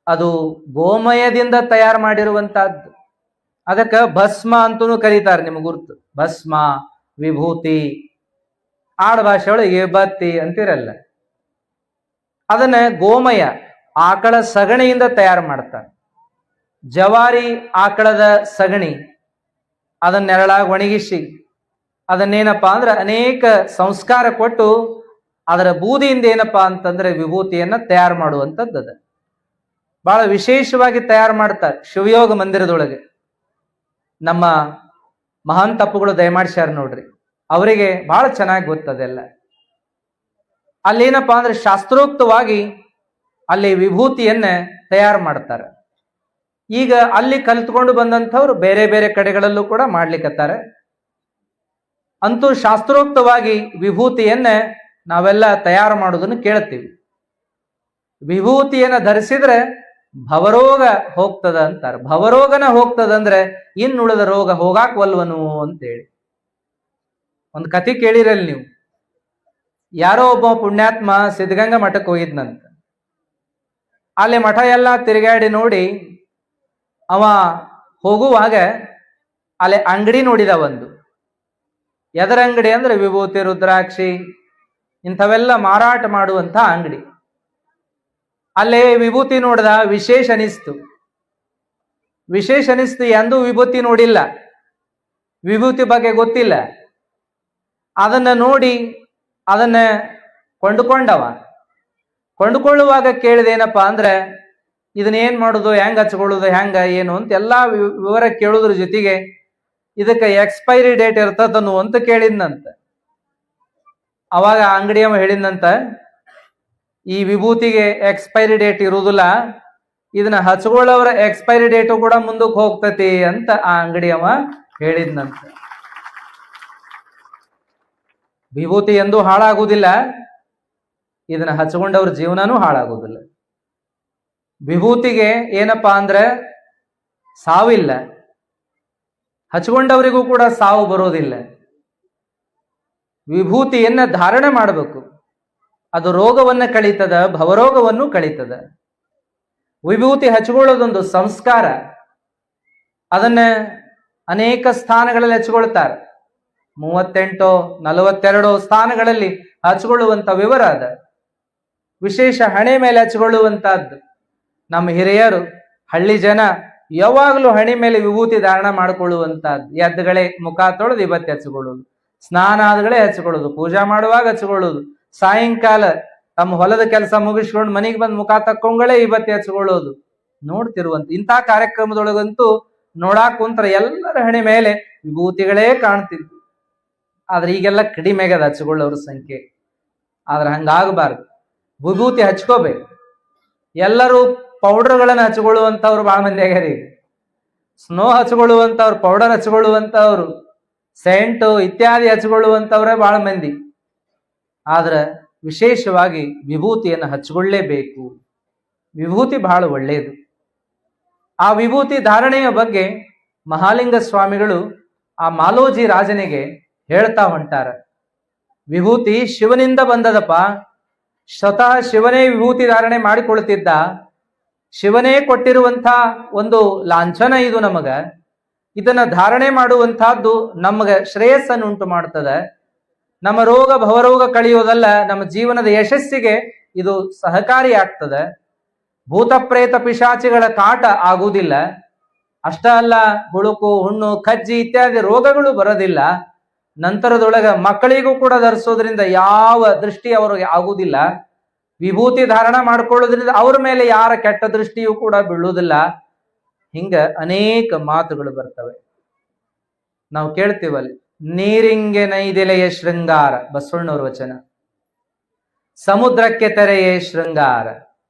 ಅದು ಗೋಮಯದಿಂದ ತಯಾರು ಮಾಡಿರುವಂತಹದ್ದು. ಅದಕ್ಕೆ ಭಸ್ಮ ಅಂತೂ ಕರೀತಾರೆ, ನಿಮ್ಗೆ ಗುರ್ತು. ಭಸ್ಮ, ವಿಭೂತಿ, ಆಡ ಭಾಷೆ ಒಳಗೆ ಬತ್ತಿ ಅಂತಿರಲ್ಲ. ಅದನ್ನ ಗೋಮಯ, ಆಕಳ ಸಗಣಿಯಿಂದ ತಯಾರು ಮಾಡ್ತಾರೆ. ಜವಾರಿ ಆಕಳದ ಸಗಣಿ ಅದನ್ನ ನೆರಳಾಗಿ ಒಣಗಿಸಿ ಅದನ್ನೇನಪ್ಪಾ ಅಂದ್ರೆ ಅನೇಕ ಸಂಸ್ಕಾರ ಕೊಟ್ಟು ಅದರ ಬೂದಿಯಿಂದ ಏನಪ್ಪಾ ಅಂತಂದ್ರೆ ವಿಭೂತಿಯನ್ನ ತಯಾರು ಮಾಡುವಂಥದ್ದು. ಅದ ಬಹಳ ವಿಶೇಷವಾಗಿ ತಯಾರು ಮಾಡ್ತಾರೆ ಶಿವಯೋಗ ಮಂದಿರದೊಳಗೆ. ನಮ್ಮ ಮಹಾನ್ ತಪ್ಪುಗಳು ದಯಮಾಡ್ಸ್ಯಾರ ನೋಡ್ರಿ, ಅವರಿಗೆ ಬಹಳ ಚೆನ್ನಾಗಿ ಗೊತ್ತದೆಲ್ಲ. ಅಲ್ಲೇನಪ್ಪಾ ಅಂದ್ರೆ ಶಾಸ್ತ್ರೋಕ್ತವಾಗಿ ಅಲ್ಲಿ ವಿಭೂತಿಯನ್ನ ತಯಾರು ಮಾಡ್ತಾರೆ. ಈಗ ಅಲ್ಲಿ ಕಲ್ತ್ಕೊಂಡು ಬಂದಂಥವ್ರು ಬೇರೆ ಬೇರೆ ಕಡೆಗಳಲ್ಲೂ ಕೂಡ ಮಾಡ್ಲಿಕ್ಕತ್ತಾರೆ. ಅಂತೂ ಶಾಸ್ತ್ರೋಕ್ತವಾಗಿ ವಿಭೂತಿಯನ್ನ ನಾವೆಲ್ಲ ತಯಾರು ಮಾಡೋದನ್ನು ಕೇಳ್ತೀವಿ. ವಿಭೂತಿಯನ್ನ ಧರಿಸಿದ್ರೆ ಭವರೋಗ ಹೋಗ್ತದ ಅಂತಾರೆ. ಭವರೋಗನ ಹೋಗ್ತದಂದ್ರೆ ಇನ್ನುಳಿದ ರೋಗ ಹೋಗಾಕ್ವಲ್ವನು ಅಂತೇಳಿ ಒಂದು ಕಥೆ ಕೇಳಿರಲ್ಲ ನೀವು. ಯಾರೋ ಒಬ್ಬ ಪುಣ್ಯಾತ್ಮ ಸಿದ್ಧಗಂಗಾ ಮಠಕ್ಕೆ ಹೋಗಿದ್ನಂತ. ಅಲ್ಲಿ ಮಠ ಎಲ್ಲ ತಿರುಗಾಡಿ ನೋಡಿ ಅವ ಹೋಗುವಾಗ ಅಲ್ಲಿ ಅಂಗಡಿ ನೋಡಿದ ಒಂದು. ಎದರ ಅಂಗಡಿ ಅಂದ್ರೆ ವಿಭೂತಿ, ರುದ್ರಾಕ್ಷಿ ಇಂಥವೆಲ್ಲ ಮಾರಾಟ ಮಾಡುವಂತ ಅಂಗಡಿ. ಅಲ್ಲೇ ವಿಭೂತಿ ನೋಡ್ದ, ವಿಶೇಷ ಅನಿಸ್ತು. ಎಂದೂ ವಿಭೂತಿ ನೋಡಿಲ್ಲ, ವಿಭೂತಿ ಬಗ್ಗೆ ಗೊತ್ತಿಲ್ಲ. ಅದನ್ನ ನೋಡಿ ಅದನ್ನ ಕೊಂಡುಕೊಂಡವ. ಕೊಂಡುಕೊಳ್ಳುವಾಗ ಕೇಳಿದೇನಪ್ಪಾ ಅಂದ್ರೆ ಇದನ್ನೇನ್ ಮಾಡುದು, ಹೆಂಗ್ ಹಚ್ಕೊಳ್ಳೋದು, ಹೆಂಗ ಏನು ಅಂತ ಎಲ್ಲಾ ವಿವರ ಕೇಳುದ್ರ ಜೊತೆಗೆ ಇದಕ್ಕೆ ಎಕ್ಸ್ಪೈರಿ ಡೇಟ್ ಇರ್ತದನು ಅಂತ ಕೇಳಿದ್ನಂತ. ಅವಾಗ ಅಂಗಡಿಯವ ಹೇಳಿದ್ನಂತ, ಈ ವಿಭೂತಿಗೆ ಎಕ್ಸ್ಪೈರಿ ಡೇಟ್ ಇರುವುದಿಲ್ಲ, ಇದನ್ನ ಹಚ್ಕೊಳ್ಳೋರ ಎಕ್ಸ್ಪೈರಿ ಡೇಟು ಕೂಡ ಮುಂದಕ್ಕೆ ಹೋಗ್ತತಿ ಅಂತ ಆ ಅಂಗಡಿಯವ ಹೇಳಿದ್ನಂತ. ವಿಭೂತಿ ಎಂದೂ ಹಾಳಾಗುವುದಿಲ್ಲ, ಇದನ್ನ ಹಚ್ಕೊಂಡವ್ರ ಜೀವನನೂ ಹಾಳಾಗುವುದಿಲ್ಲ. ವಿಭೂತಿಗೆ ಏನಪ್ಪಾ ಅಂದ್ರೆ ಸಾವಿಲ್ಲ, ಹಚ್ಕೊಂಡವರಿಗೂ ಕೂಡ ಸಾವು ಬರೋದಿಲ್ಲ. ವಿಭೂತಿಯನ್ನ ಧಾರಣೆ ಮಾಡಬೇಕು, ಅದು ರೋಗವನ್ನ ಕಳೀತದ, ಭವರೋಗವನ್ನು ಕಳೀತದ. ವಿಭೂತಿ ಹಚ್ಕೊಳ್ಳೋದೊಂದು ಸಂಸ್ಕಾರ. ಅದನ್ನ ಅನೇಕ ಸ್ಥಾನಗಳಲ್ಲಿ ಹಚ್ಕೊಳ್ತಾರೆ. 38 42 ಸ್ಥಾನಗಳಲ್ಲಿ ಹಚ್ಕೊಳ್ಳುವಂತ ವಿವರ ಅದ. ವಿಶೇಷ ಹಣೆ ಮೇಲೆ ಹಚ್ಕೊಳ್ಳುವಂತಹದ್ದು. ನಮ್ಮ ಹಿರಿಯರು, ಹಳ್ಳಿ ಜನ ಯಾವಾಗಲೂ ಹಣೆ ಮೇಲೆ ವಿಭೂತಿ ಧಾರಣ ಮಾಡಿಕೊಳ್ಳುವಂತಹದ್ದು. ಎದ್ದುಗಳೇ ಮುಖ ತೊಳೆದು ಇವತ್ತು ಹಚ್ಕೊಳ್ಳೋದು, ಸ್ನಾನ ಆದಗಳೇ ಹಚ್ಕೊಳ್ಳೋದು, ಪೂಜಾ ಮಾಡುವಾಗ ಹಚ್ಕೊಳ್ಳೋದು, ಸಾಯಂಕಾಲ ತಮ್ಮ ಹೊಲದ ಕೆಲಸ ಮುಗಿಸ್ಕೊಂಡು ಮನೆಗೆ ಬಂದು ಮುಖ ತಕ್ಕೊಂಗಳೇ ಇವತ್ತು ಹಚ್ಕೊಳ್ಳೋದು ನೋಡ್ತಿರುವಂತ. ಇಂಥ ಕಾರ್ಯಕ್ರಮದೊಳಗಂತೂ ನೋಡಾಕ್ ಕುಂತ್ರ ಎಲ್ಲರ ಹಣೆ ಮೇಲೆ ವಿಭೂತಿಗಳೇ ಕಾಣ್ತಿದ್ವು. ಆದ್ರೆ ಈಗೆಲ್ಲ ಕಡಿಮೆ ಆಗದ ಹಚ್ಕೊಳ್ಳೋರ ಸಂಖ್ಯೆ. ಆದ್ರೆ ಹಂಗಾಗಬಾರ್ದು, ವಿಭೂತಿ ಹಚ್ಕೋಬೇಕು. ಎಲ್ಲರೂ ಪೌಡರ್ಗಳನ್ನ ಹಚ್ಕೊಳ್ಳುವಂಥವ್ರು ಬಹಳ ಮಂದಿ ಆಗ್ಯಾರ. ಈಗ ಸ್ನೋ ಹಚ್ಕೊಳ್ಳುವಂಥವ್ರು, ಪೌಡರ್ ಹಚ್ಕೊಳ್ಳುವಂಥವ್ರು, ಸೆಂಟು ಇತ್ಯಾದಿ ಹಚ್ಕೊಳ್ಳುವಂಥವ್ರೇ ಬಹಳ ಮಂದಿ. ಆದ್ರೆ ವಿಶೇಷವಾಗಿ ವಿಭೂತಿಯನ್ನು ಹಚ್ಕೊಳ್ಳೇಬೇಕು. ವಿಭೂತಿ ಬಹಳ ಒಳ್ಳೆಯದು. ಆ ವಿಭೂತಿ ಧಾರಣೆಯ ಬಗ್ಗೆ ಮಹಾಲಿಂಗ ಸ್ವಾಮಿಗಳು ಆ ಮಾಲೋಜಿ ರಾಜನಿಗೆ ಹೇಳ್ತಾ ಹೊಂಟಾರ. ವಿಭೂತಿ ಶಿವನಿಂದ ಬಂದದಪ್ಪ, ಸ್ವತಃ ಶಿವನೇ ವಿಭೂತಿ ಧಾರಣೆ ಮಾಡಿಕೊಳ್ತಿದ್ದ, ಶಿವನೇ ಕೊಟ್ಟಿರುವಂಥ ಒಂದು ಲಾಂಛನ ಇದು. ನಮಗ ಇದನ್ನ ಧಾರಣೆ ಮಾಡುವಂತಹದ್ದು ನಮಗೆ ಶ್ರೇಯಸ್ಸನ್ನುಂಟು ಮಾಡ್ತದೆ. ನಮ್ಮ ರೋಗ ಭವರೋಗ ಕಳೆಯೋದಲ್ಲ, ನಮ್ಮ ಜೀವನದ ಯಶಸ್ಸಿಗೆ ಇದು ಸಹಕಾರಿ ಆಗ್ತದೆ. ಭೂತ ಪ್ರೇತ ಪಿಶಾಚಿಗಳ ಕಾಟ ಆಗುವುದಿಲ್ಲ. ಅಷ್ಟ ಅಲ್ಲ, ಹುಳುಕು ಹುಣ್ಣು ಕಜ್ಜಿ ಇತ್ಯಾದಿ ರೋಗಗಳು ಬರೋದಿಲ್ಲ. ನಂತರದೊಳಗ ಮಕ್ಕಳಿಗೂ ಕೂಡ ಧರಿಸೋದ್ರಿಂದ ಯಾವ ದೃಷ್ಟಿ ಅವ್ರಿಗೆ ಆಗುವುದಿಲ್ಲ. ವಿಭೂತಿ ಧಾರಣ ಮಾಡ್ಕೊಳ್ಳೋದ್ರಿಂದ ಅವ್ರ ಮೇಲೆ ಯಾರ ಕೆಟ್ಟ ದೃಷ್ಟಿಯೂ ಕೂಡ ಬೀಳುವುದಿಲ್ಲ. ಹಿಂಗ ಅನೇಕ ಮಾತುಗಳು ಬರ್ತವೆ. ನಾವು ಕೇಳ್ತೀವಲ್ಲಿ, ನೀರಿಂಗೆ ನೈದೆಲೆಯ ಶೃಂಗಾರ, ಬಸವಣ್ಣವ್ರ ವಚನ. ಸಮುದ್ರಕ್ಕೆ ತೆರೆಯೇ ಶೃಂಗಾರ,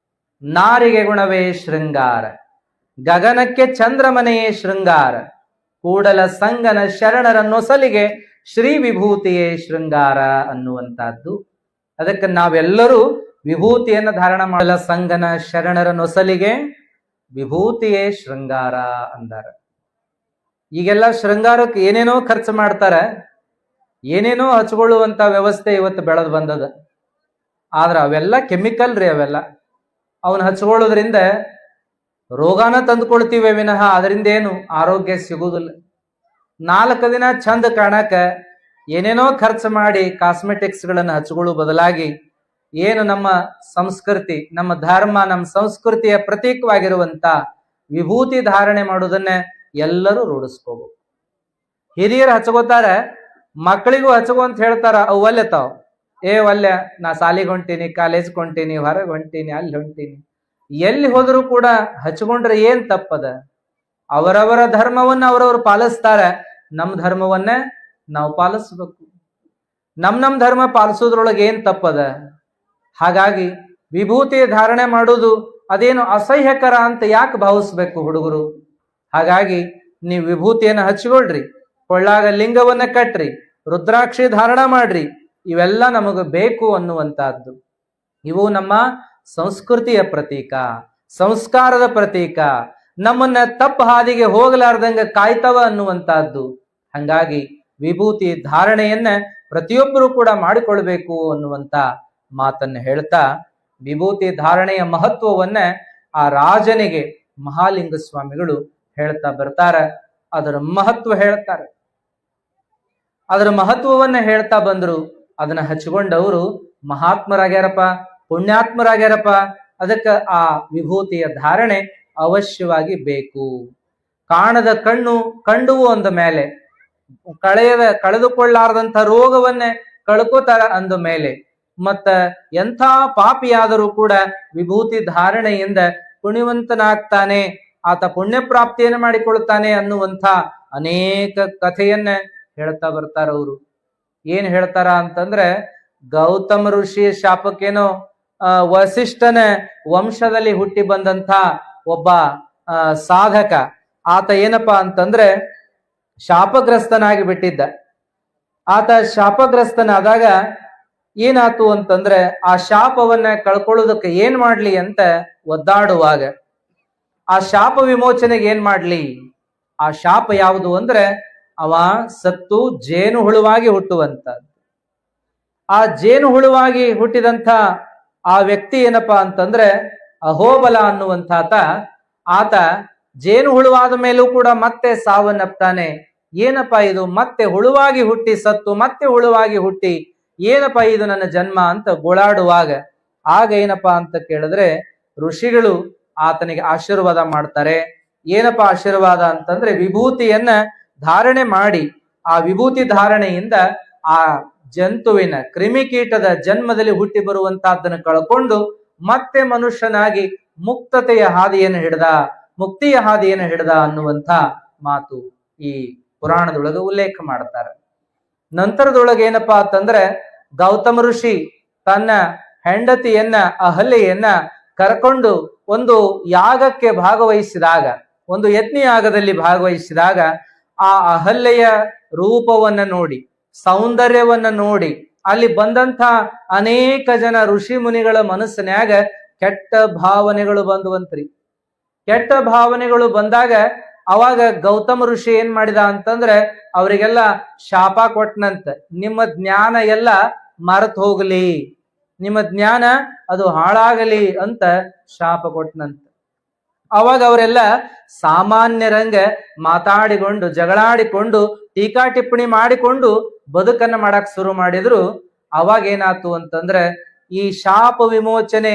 ನಾರಿಗೆ ಗುಣವೇ ಶೃಂಗಾರ, ಗಗನಕ್ಕೆ ಚಂದ್ರಮನೆಯೇ ಶೃಂಗಾರ, ಕೂಡಲ ಸಂಗನ ಶರಣರ ನೊಸಲಿಗೆ ಶ್ರೀ ವಿಭೂತಿಯೇ ಶೃಂಗಾರ ಅನ್ನುವಂತಹದ್ದು. ಅದಕ್ಕೆ ನಾವೆಲ್ಲರೂ ವಿಭೂತಿಯನ್ನು ಧಾರಣ ಮಾಡಲ. ಸಂಗನ ಶರಣರ ನೊಸಲಿಗೆ ವಿಭೂತಿಯೇ ಶೃಂಗಾರ ಅಂದಾರ. ಈಗೆಲ್ಲ ಶೃಂಗಾರಕ್ಕೆ ಏನೇನೋ ಖರ್ಚು ಮಾಡ್ತಾರ, ಏನೇನೋ ಹಚ್ಕೊಳ್ಳುವಂತ ವ್ಯವಸ್ಥೆ ಇವತ್ತು ಬೆಳೆದು ಬಂದದ. ಆದ್ರೆ ಅವೆಲ್ಲ ಕೆಮಿಕಲ್ ರೀ. ಅವೆಲ್ಲ ಅವನ್ನ ಹಚ್ಕೊಳ್ಳೋದ್ರಿಂದ ರೋಗಾನ ತಂದುಕೊಳ್ತೀವಿ ವಿನಃ ಅದರಿಂದ ಏನು ಆರೋಗ್ಯ ಸಿಗುವುದಿಲ್ಲ. 4 ದಿನ ಚಂದ ಕಾಣಕ ಏನೇನೋ ಖರ್ಚು ಮಾಡಿ ಕಾಸ್ಮೆಟಿಕ್ಸ್ಗಳನ್ನು ಹಚ್ಕೊಳ್ಳೋ ಬದಲಾಗಿ ಏನು ನಮ್ಮ ಸಂಸ್ಕೃತಿ, ನಮ್ಮ ಧರ್ಮ, ನಮ್ಮ ಸಂಸ್ಕೃತಿಯ ಪ್ರತೀಕವಾಗಿರುವಂತ ವಿಭೂತಿ ಧಾರಣೆ ಮಾಡೋದನ್ನ ಎಲ್ಲರೂ ರೂಢಿಸ್ಕೋಬೇಕು. ಹಿರಿಯರು ಹಚ್ಕೋತಾರ, ಮಕ್ಕಳಿಗೂ ಹಚ್ಕೋ ಅಂತ ಹೇಳ್ತಾರ. ಅವು ಒಲ್ಲೆ ತಾವ್, ಒಲ್ಲೆ, ನಾ ಸಾಲಿಗೆ ಹೊಂಟೀನಿ, ಕಾಲೇಜ್ಗೆ ಹೊಂಟೀನಿ, ಹೊರಗೆ ಹೊಂಟೀನಿ, ಅಲ್ಲಿ ಹೊಂಟೀನಿ. ಎಲ್ಲಿ ಹೋದರೂ ಕೂಡ ಹಚ್ಕೊಂಡ್ರೆ ಏನ್ ತಪ್ಪದ? ಅವರವರ ಧರ್ಮವನ್ನ ಅವರವರು ಪಾಲಿಸ್ತಾರ, ನಮ್ಮ ಧರ್ಮವನ್ನ ನಾವು ಪಾಲಿಸ್ಬೇಕು. ನಮ್ ಧರ್ಮ ಪಾಲಿಸೋದ್ರೊಳಗೆ ಏನ್ ತಪ್ಪದ? ಹಾಗಾಗಿ ವಿಭೂತಿ ಧಾರಣೆ ಮಾಡೋದು ಅದೇನು ಅಸಹ್ಯಕರ ಅಂತ ಯಾಕೆ ಭಾವಿಸ್ಬೇಕು ಹುಡುಗರು? ಹಾಗಾಗಿ ನೀವು ವಿಭೂತಿಯನ್ನು ಹಚ್ಕೊಳ್ರಿ, ಕೊಳ್ಳಾಗ ಲಿಂಗವನ್ನ ಕಟ್ರಿ, ರುದ್ರಾಕ್ಷಿ ಧಾರಣ ಮಾಡ್ರಿ. ಇವೆಲ್ಲ ನಮಗೆ ಬೇಕು ಅನ್ನುವಂತಹದ್ದು. ಇವು ನಮ್ಮ ಸಂಸ್ಕೃತಿಯ ಪ್ರತೀಕ, ಸಂಸ್ಕಾರದ ಪ್ರತೀಕ, ನಮ್ಮನ್ನ ತಪ್ಪು ಹಾದಿಗೆ ಹೋಗಲಾರ್ದಂಗ ಕಾಯ್ತವ ಅನ್ನುವಂತಹದ್ದು. ಹಂಗಾಗಿ ವಿಭೂತಿ ಧಾರಣೆಯನ್ನ ಪ್ರತಿಯೊಬ್ಬರು ಕೂಡ ಮಾಡಿಕೊಳ್ಬೇಕು ಅನ್ನುವಂತ ಮಾತನ್ನ ಹೇಳ್ತಾ, ವಿಭೂತಿ ಧಾರಣೆಯ ಮಹತ್ವವನ್ನ ಆ ರಾಜನಿಗೆ ಮಹಾಲಿಂಗ ಸ್ವಾಮಿಗಳು ಹೇಳ್ತಾ ಬರ್ತಾರ. ಅದರ ಮಹತ್ವ ಹೇಳ್ತಾರೆ. ಅದರ ಮಹತ್ವವನ್ನ ಹೇಳ್ತಾ ಬಂದ್ರು. ಅದನ್ನ ಹಚ್ಕೊಂಡವರು ಮಹಾತ್ಮರಾಗ್ಯಾರಪ್ಪ, ಪುಣ್ಯಾತ್ಮರಾಗ್ಯಾರಪ್ಪ. ಅದಕ್ಕೆ ಆ ವಿಭೂತಿಯ ಧಾರಣೆ ಅವಶ್ಯವಾಗಿ ಬೇಕು. ಕಾಣದ ಕಣ್ಣು ಕಂಡುವು ಅಂದ ಮೇಲೆ, ಕಳೆದುಕೊಳ್ಳಾರ್ದಂಥ ರೋಗವನ್ನೇ ಕಳ್ಕೋತಾರ ಅಂದ ಮೇಲೆ, ಮತ್ತ ಎಂಥ ಪಾಪಿಯಾದರೂ ಕೂಡ ವಿಭೂತಿ ಧಾರಣೆಯಿಂದ ಪುಣ್ಯವಂತನಾಗ್ತಾನೆ, ಆತ ಪುಣ್ಯ ಪ್ರಾಪ್ತಿಯನ್ನು ಮಾಡಿಕೊಳ್ತಾನೆ ಅನ್ನುವಂಥ ಅನೇಕ ಕಥೆಯನ್ನ ಹೇಳ್ತಾ ಬರ್ತಾರ ಅವರು. ಏನ್ ಹೇಳ್ತಾರ ಅಂತಂದ್ರೆ, ಗೌತಮ ಋಷಿಯ ಶಾಪಕ್ಕೇನೋ ವಸಿಷ್ಠನ ವಂಶದಲ್ಲಿ ಹುಟ್ಟಿ ಬಂದಂಥ ಒಬ್ಬ ಸಾಧಕ, ಆತ ಏನಪ್ಪಾ ಅಂತಂದ್ರೆ ಶಾಪಗ್ರಸ್ತನಾಗಿ ಬಿಟ್ಟಿದ್ದ. ಆತ ಶಾಪಗ್ರಸ್ತನಾದಾಗ ಏನಾತು ಅಂತಂದ್ರೆ, ಆ ಶಾಪವನ್ನ ಕಳ್ಕೊಳ್ಳೋದಕ್ಕೆ ಏನ್ ಮಾಡ್ಲಿ ಅಂತ ಒದ್ದಾಡುವಾಗ, ಆ ಶಾಪ ವಿಮೋಚನೆಗೆ ಏನ್ ಮಾಡ್ಲಿ? ಆ ಶಾಪ ಯಾವುದು ಅಂದ್ರೆ, ಅವ ಸತ್ತು ಜೇನು ಹುಳುವಾಗಿ ಹುಟ್ಟುವಂತದ್ದು. ಆ ಜೇನು ಹುಳುವಾಗಿ ಹುಟ್ಟಿದಂಥ ಆ ವ್ಯಕ್ತಿ ಏನಪ್ಪಾ ಅಂತಂದ್ರೆ ಅಹೋಬಲ ಅನ್ನುವಂತಾತ. ಆತ ಜೇನು ಹುಳುವಾದ ಮೇಲೂ ಕೂಡ ಮತ್ತೆ ಸಾವನ್ನಪ್ತಾನೆ. ಏನಪ್ಪಾ ಇದು? ಮತ್ತೆ ಹುಳುವಾಗಿ ಹುಟ್ಟಿ ಸತ್ತು, ಮತ್ತೆ ಹುಳುವಾಗಿ ಹುಟ್ಟಿ, ಏನಪ್ಪಾ ಇದು ನನ್ನ ಜನ್ಮ ಅಂತ ಗೋಳಾಡುವಾಗ, ಆಗ ಏನಪ್ಪಾ ಅಂತ ಕೇಳಿದ್ರೆ ಋಷಿಗಳು ಆತನಿಗೆ ಆಶೀರ್ವಾದ ಮಾಡ್ತಾರೆ. ಏನಪ್ಪಾ ಆಶೀರ್ವಾದ ಅಂತಂದ್ರೆ, ವಿಭೂತಿಯನ್ನ ಧಾರಣೆ ಮಾಡಿ, ಆ ವಿಭೂತಿ ಧಾರಣೆಯಿಂದ ಆ ಜಂತುವಿನ ಕ್ರಿಮಿಕೀಟದ ಜನ್ಮದಲ್ಲಿ ಹುಟ್ಟಿ ಬರುವಂತಹದ್ದನ್ನು ಕಳ್ಕೊಂಡು ಮತ್ತೆ ಮನುಷ್ಯನಾಗಿ ಮುಕ್ತತೆಯ ಹಾದಿಯನ್ನು ಹಿಡ್ದ, ಮುಕ್ತಿಯ ಹಾದಿಯನ್ನು ಹಿಡ್ದ ಅನ್ನುವಂಥ ಮಾತು ಈ ಪುರಾಣದೊಳಗೆ ಉಲ್ಲೇಖ ಮಾಡ್ತಾರೆ. ನಂತರದೊಳಗೆ ಏನಪ್ಪಾ ಅಂತಂದ್ರೆ, ಗೌತಮ ಋಷಿ ತನ್ನ ಹೆಂಡತಿಯನ್ನ ಅಹಲ್ಯೆಯನ್ನ ಕರ್ಕೊಂಡು ಒಂದು ಯಾಗಕ್ಕೆ ಭಾಗವಹಿಸಿದಾಗ, ಒಂದು ಯಜ್ಞ ಯಾಗದಲ್ಲಿ ಭಾಗವಹಿಸಿದಾಗ, ಆ ಅಹಲ್ಯೆಯ ರೂಪವನ್ನ ನೋಡಿ, ಸೌಂದರ್ಯವನ್ನ ನೋಡಿ, ಅಲ್ಲಿ ಬಂದಂಥ ಅನೇಕ ಜನ ಋಷಿ ಮುನಿಗಳ ಮನಸ್ಸಿನ್ಯಾಗ ಕೆಟ್ಟ ಭಾವನೆಗಳು ಬಂದುವಂತ್ರಿ. ಕೆಟ್ಟ ಭಾವನೆಗಳು ಬಂದಾಗ ಅವಾಗ ಗೌತಮ ಋಷಿ ಏನ್ ಮಾಡಿದ ಅಂತಂದ್ರೆ ಅವರಿಗೆಲ್ಲ ಶಾಪ ಕೊಟ್ಟನಂತ. ನಿಮ್ಮ ಜ್ಞಾನ ಎಲ್ಲ ಮರೆತು ಹೋಗಲಿ, ನಿಮ್ಮ ಜ್ಞಾನ ಅದು ಹಾಳಾಗಲಿ ಅಂತ ಶಾಪ ಕೊಟ್ಟನಂತ. ಅವಾಗ ಅವರೆಲ್ಲ ಸಾಮಾನ್ಯರಂಗ ಮಾತಾಡಿಕೊಂಡು ಜಗಳಾಡಿಕೊಂಡು ಟೀಕಾ ಟಿಪ್ಪಣಿ ಮಾಡಿಕೊಂಡು ಬದುಕನ್ನ ಮಾಡಕ್ ಶುರು ಮಾಡಿದ್ರು. ಅವಾಗ ಏನಾತು ಅಂತಂದ್ರೆ ಈ ಶಾಪ ವಿಮೋಚನೆ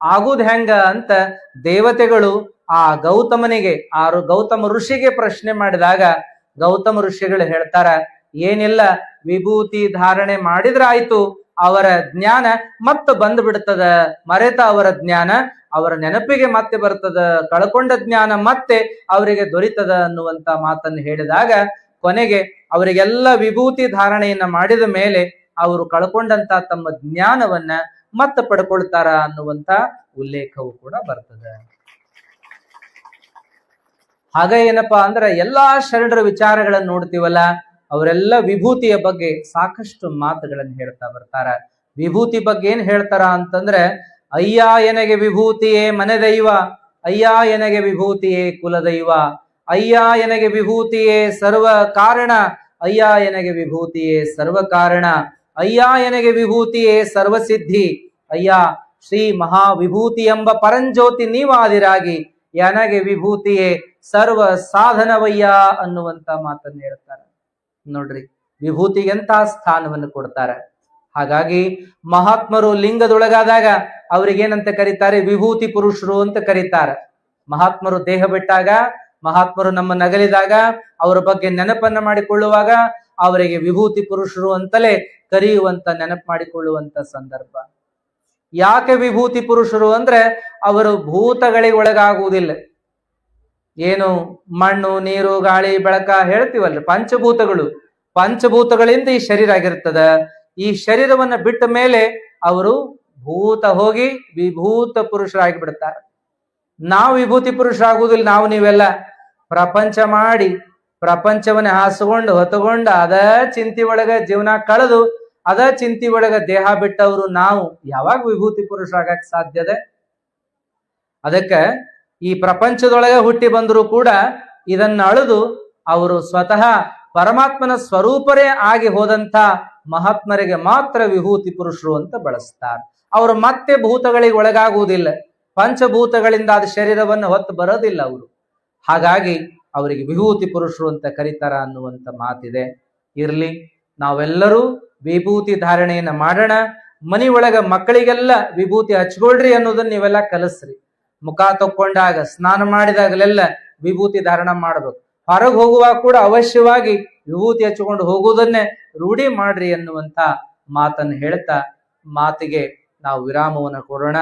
ಆಗುದ್ ಹೆಂಗ ಅಂತ ದೇವತೆಗಳು ಆ ಗೌತಮನಿಗೆ ಗೌತಮ ಋಷಿಗೆ ಪ್ರಶ್ನೆ ಮಾಡಿದಾಗ ಗೌತಮ ಋಷಿಗಳು ಹೇಳ್ತಾರ, ಏನಿಲ್ಲ, ವಿಭೂತಿ ಧಾರಣೆ ಮಾಡಿದ್ರ ಆಯ್ತು, ಅವರ ಜ್ಞಾನ ಮತ್ತೆ ಬಂದು ಬಿಡ್ತದ, ಮರೆತ ಅವರ ಜ್ಞಾನ ಅವರ ನೆನಪಿಗೆ ಮತ್ತೆ ಬರ್ತದ, ಕಳ್ಕೊಂಡ ಜ್ಞಾನ ಮತ್ತೆ ಅವರಿಗೆ ದೊರೀತದ ಅನ್ನುವಂತ ಮಾತನ್ನು ಹೇಳಿದಾಗ ಕೊನೆಗೆ ಅವರಿಗೆಲ್ಲ ವಿಭೂತಿ ಧಾರಣೆಯನ್ನ ಮಾಡಿದ ಮೇಲೆ ಅವರು ಕಳ್ಕೊಂಡಂತ ತಮ್ಮ ಜ್ಞಾನವನ್ನ ಮತ್ತೆ ಪಡ್ಕೊಳ್ತಾರ ಅನ್ನುವಂತ ಉಲ್ಲೇಖವು ಕೂಡ ಬರ್ತದೆ. ಹಾಗ ಏನಪ್ಪಾ ಅಂದ್ರೆ ಎಲ್ಲಾ ಶರಣರ ವಿಚಾರಗಳನ್ನು ನೋಡ್ತೀವಲ್ಲ, ಅವರೆಲ್ಲ ವಿಭೂತಿಯ ಬಗ್ಗೆ ಸಾಕಷ್ಟು ಮಾತುಗಳನ್ನು ಹೇಳ್ತಾ ಬರ್ತಾರ. ವಿಭೂತಿ ಬಗ್ಗೆ ಏನ್ ಹೇಳ್ತಾರ ಅಂತಂದ್ರೆ, ಅಯ್ಯ ಎನಗೆ ವಿಭೂತಿಯೇ ಮನೆ ದೈವ, ಅಯ್ಯ ಎನಗೆ ವಿಭೂತಿಯೇ ಕುಲದೈವ, ಅಯ್ಯ ಎನಗೆ ವಿಭೂತಿಯೇ ಸರ್ವ ಕಾರಣ, ಅಯ್ಯ ಎನಗೆ ವಿಭೂತಿಯೇ ಸರ್ವ ಕಾರಣ, ಅಯ್ಯ ಎನಗೆ ವಿಭೂತಿಯೇ ಸರ್ವಸಿದ್ಧಿ, ಅಯ್ಯ ಶ್ರೀ ಮಹಾವಿಭೂತಿ ಎಂಬ ಪರಂಜ್ಯೋತಿ ನೀವಾದಿರಾಗಿ ಎನಗೆ ವಿಭೂತಿಯೇ ಸರ್ವ ಸಾಧನವಯ್ಯ ಅನ್ನುವಂತ ಮಾತನ್ನು ಹೇಳ್ತಾರೆ. ನೋಡ್ರಿ, ವಿಭೂತಿಗೆ ಎಂತ ಸ್ಥಾನವನ್ನು ಕೊಡ್ತಾರೆ. ಹಾಗಾಗಿ ಮಹಾತ್ಮರು ಲಿಂಗದೊಳಗಾದಾಗ ಅವ್ರಿಗೇನಂತ ಕರೀತಾರೆ, ವಿಭೂತಿ ಪುರುಷರು ಅಂತ ಕರೀತಾರೆ. ಮಹಾತ್ಮರು ದೇಹ ಬಿಟ್ಟಾಗ, ಮಹಾತ್ಮರು ನಮ್ಮ ನಗಲಿದಾಗ, ಅವರ ಬಗ್ಗೆ ನೆನಪನ್ನ ಮಾಡಿಕೊಳ್ಳುವಾಗ ಅವರಿಗೆ ವಿಭೂತಿ ಪುರುಷರು ಅಂತಲೇ ಕರೆಯುವಂತ ನೆನಪು ಮಾಡಿಕೊಳ್ಳುವಂತ ಸಂದರ್ಭ. ಯಾಕೆ ವಿಭೂತಿ ಪುರುಷರು ಅಂದ್ರೆ ಅವರು ಭೂತಗಳಿಗೆ ಒಳಗಾಗುವುದಿಲ್ಲ. ಏನು ಮಣ್ಣು, ನೀರು, ಗಾಳಿ, ಬೆಳಕ ಹೇಳ್ತೀವಲ್ರಿ, ಪಂಚಭೂತಗಳಿಂದ ಈ ಶರೀರ ಆಗಿರ್ತದ. ಈ ಶರೀರವನ್ನ ಬಿಟ್ಟ ಮೇಲೆ ಅವರು ಭೂತ ಹೋಗಿ ವಿಭೂತ ಪುರುಷರಾಗಿ ಬಿಡ್ತಾರೆ. ನಾವು ವಿಭೂತಿ ಪುರುಷರಾಗುವುದಿಲ್ಲ. ನಾವು ನೀವೆಲ್ಲ ಪ್ರಪಂಚ ಮಾಡಿ ಪ್ರಪಂಚವನ್ನ ಹಾಸ್ಕೊಂಡು ಹೊತ್ತುಕೊಂಡು ಅದ ಚಿಂತಿ ಒಳಗ ಜೀವನ ಕಳೆದು ಅದ ಚಿಂತಿ ಒಳಗ ದೇಹ ಬಿಟ್ಟವರು ನಾವು ಯಾವಾಗ ವಿಭೂತಿ ಪುರುಷರಾಗಕ್ ಸಾಧ್ಯದೆ? ಅದಕ್ಕೆ ಈ ಪ್ರಪಂಚದೊಳಗೆ ಹುಟ್ಟಿ ಬಂದರೂ ಕೂಡ ಇದನ್ನ ಅಳೆದು ಅವರು ಸ್ವತಃ ಪರಮಾತ್ಮನ ಸ್ವರೂಪರೇ ಆಗಿ ಹೋದಂತ ಮಹಾತ್ಮರಿಗೆ ಮಾತ್ರ ವಿಭೂತಿ ಪುರುಷರು ಅಂತ ಬಳಸ್ತಾರೆ. ಅವರು ಮತ್ತೆ ಭೂತಗಳಿಗೆ ಒಳಗಾಗುವುದಿಲ್ಲ, ಪಂಚಭೂತಗಳಿಂದ ಆದ ಶರೀರವನ್ನು ಹೊತ್ತು ಬರೋದಿಲ್ಲ ಅವರು. ಹಾಗಾಗಿ ಅವರಿಗೆ ವಿಭೂತಿ ಪುರುಷರು ಅಂತ ಕರೀತಾರ ಅನ್ನುವಂತ ಮಾತಿದೆ. ಇರ್ಲಿ, ನಾವೆಲ್ಲರೂ ವಿಭೂತಿ ಧಾರಣೆಯನ್ನ ಮಾಡೋಣ. ಮನಿ ಒಳಗ ಮಕ್ಕಳಿಗೆಲ್ಲ ವಿಭೂತಿ ಹಚ್ಕೊಳ್ರಿ ಅನ್ನೋದನ್ನ ನೀವೆಲ್ಲ ಕಲಿಸ್ರಿ. ಮುಖ ತಕ್ಕೊಂಡಾಗ, ಸ್ನಾನ ಮಾಡಿದಾಗಲೆಲ್ಲ ವಿಭೂತಿ ಧಾರಣ ಮಾಡಬೇಕು. ಹೊರಗೆ ಹೋಗುವಾಗ ಕೂಡ ಅವಶ್ಯವಾಗಿ ವಿಭೂತಿ ಹಚ್ಚಿಕೊಂಡು ಹೋಗುವುದನ್ನೇ ರೂಢಿ ಮಾಡ್ರಿ ಅನ್ನುವಂತ ಮಾತನ್ನು ಹೇಳ್ತಾ ಮಾತಿಗೆ ನಾವು ವಿರಾಮವನ್ನು ಕೊಡೋಣ.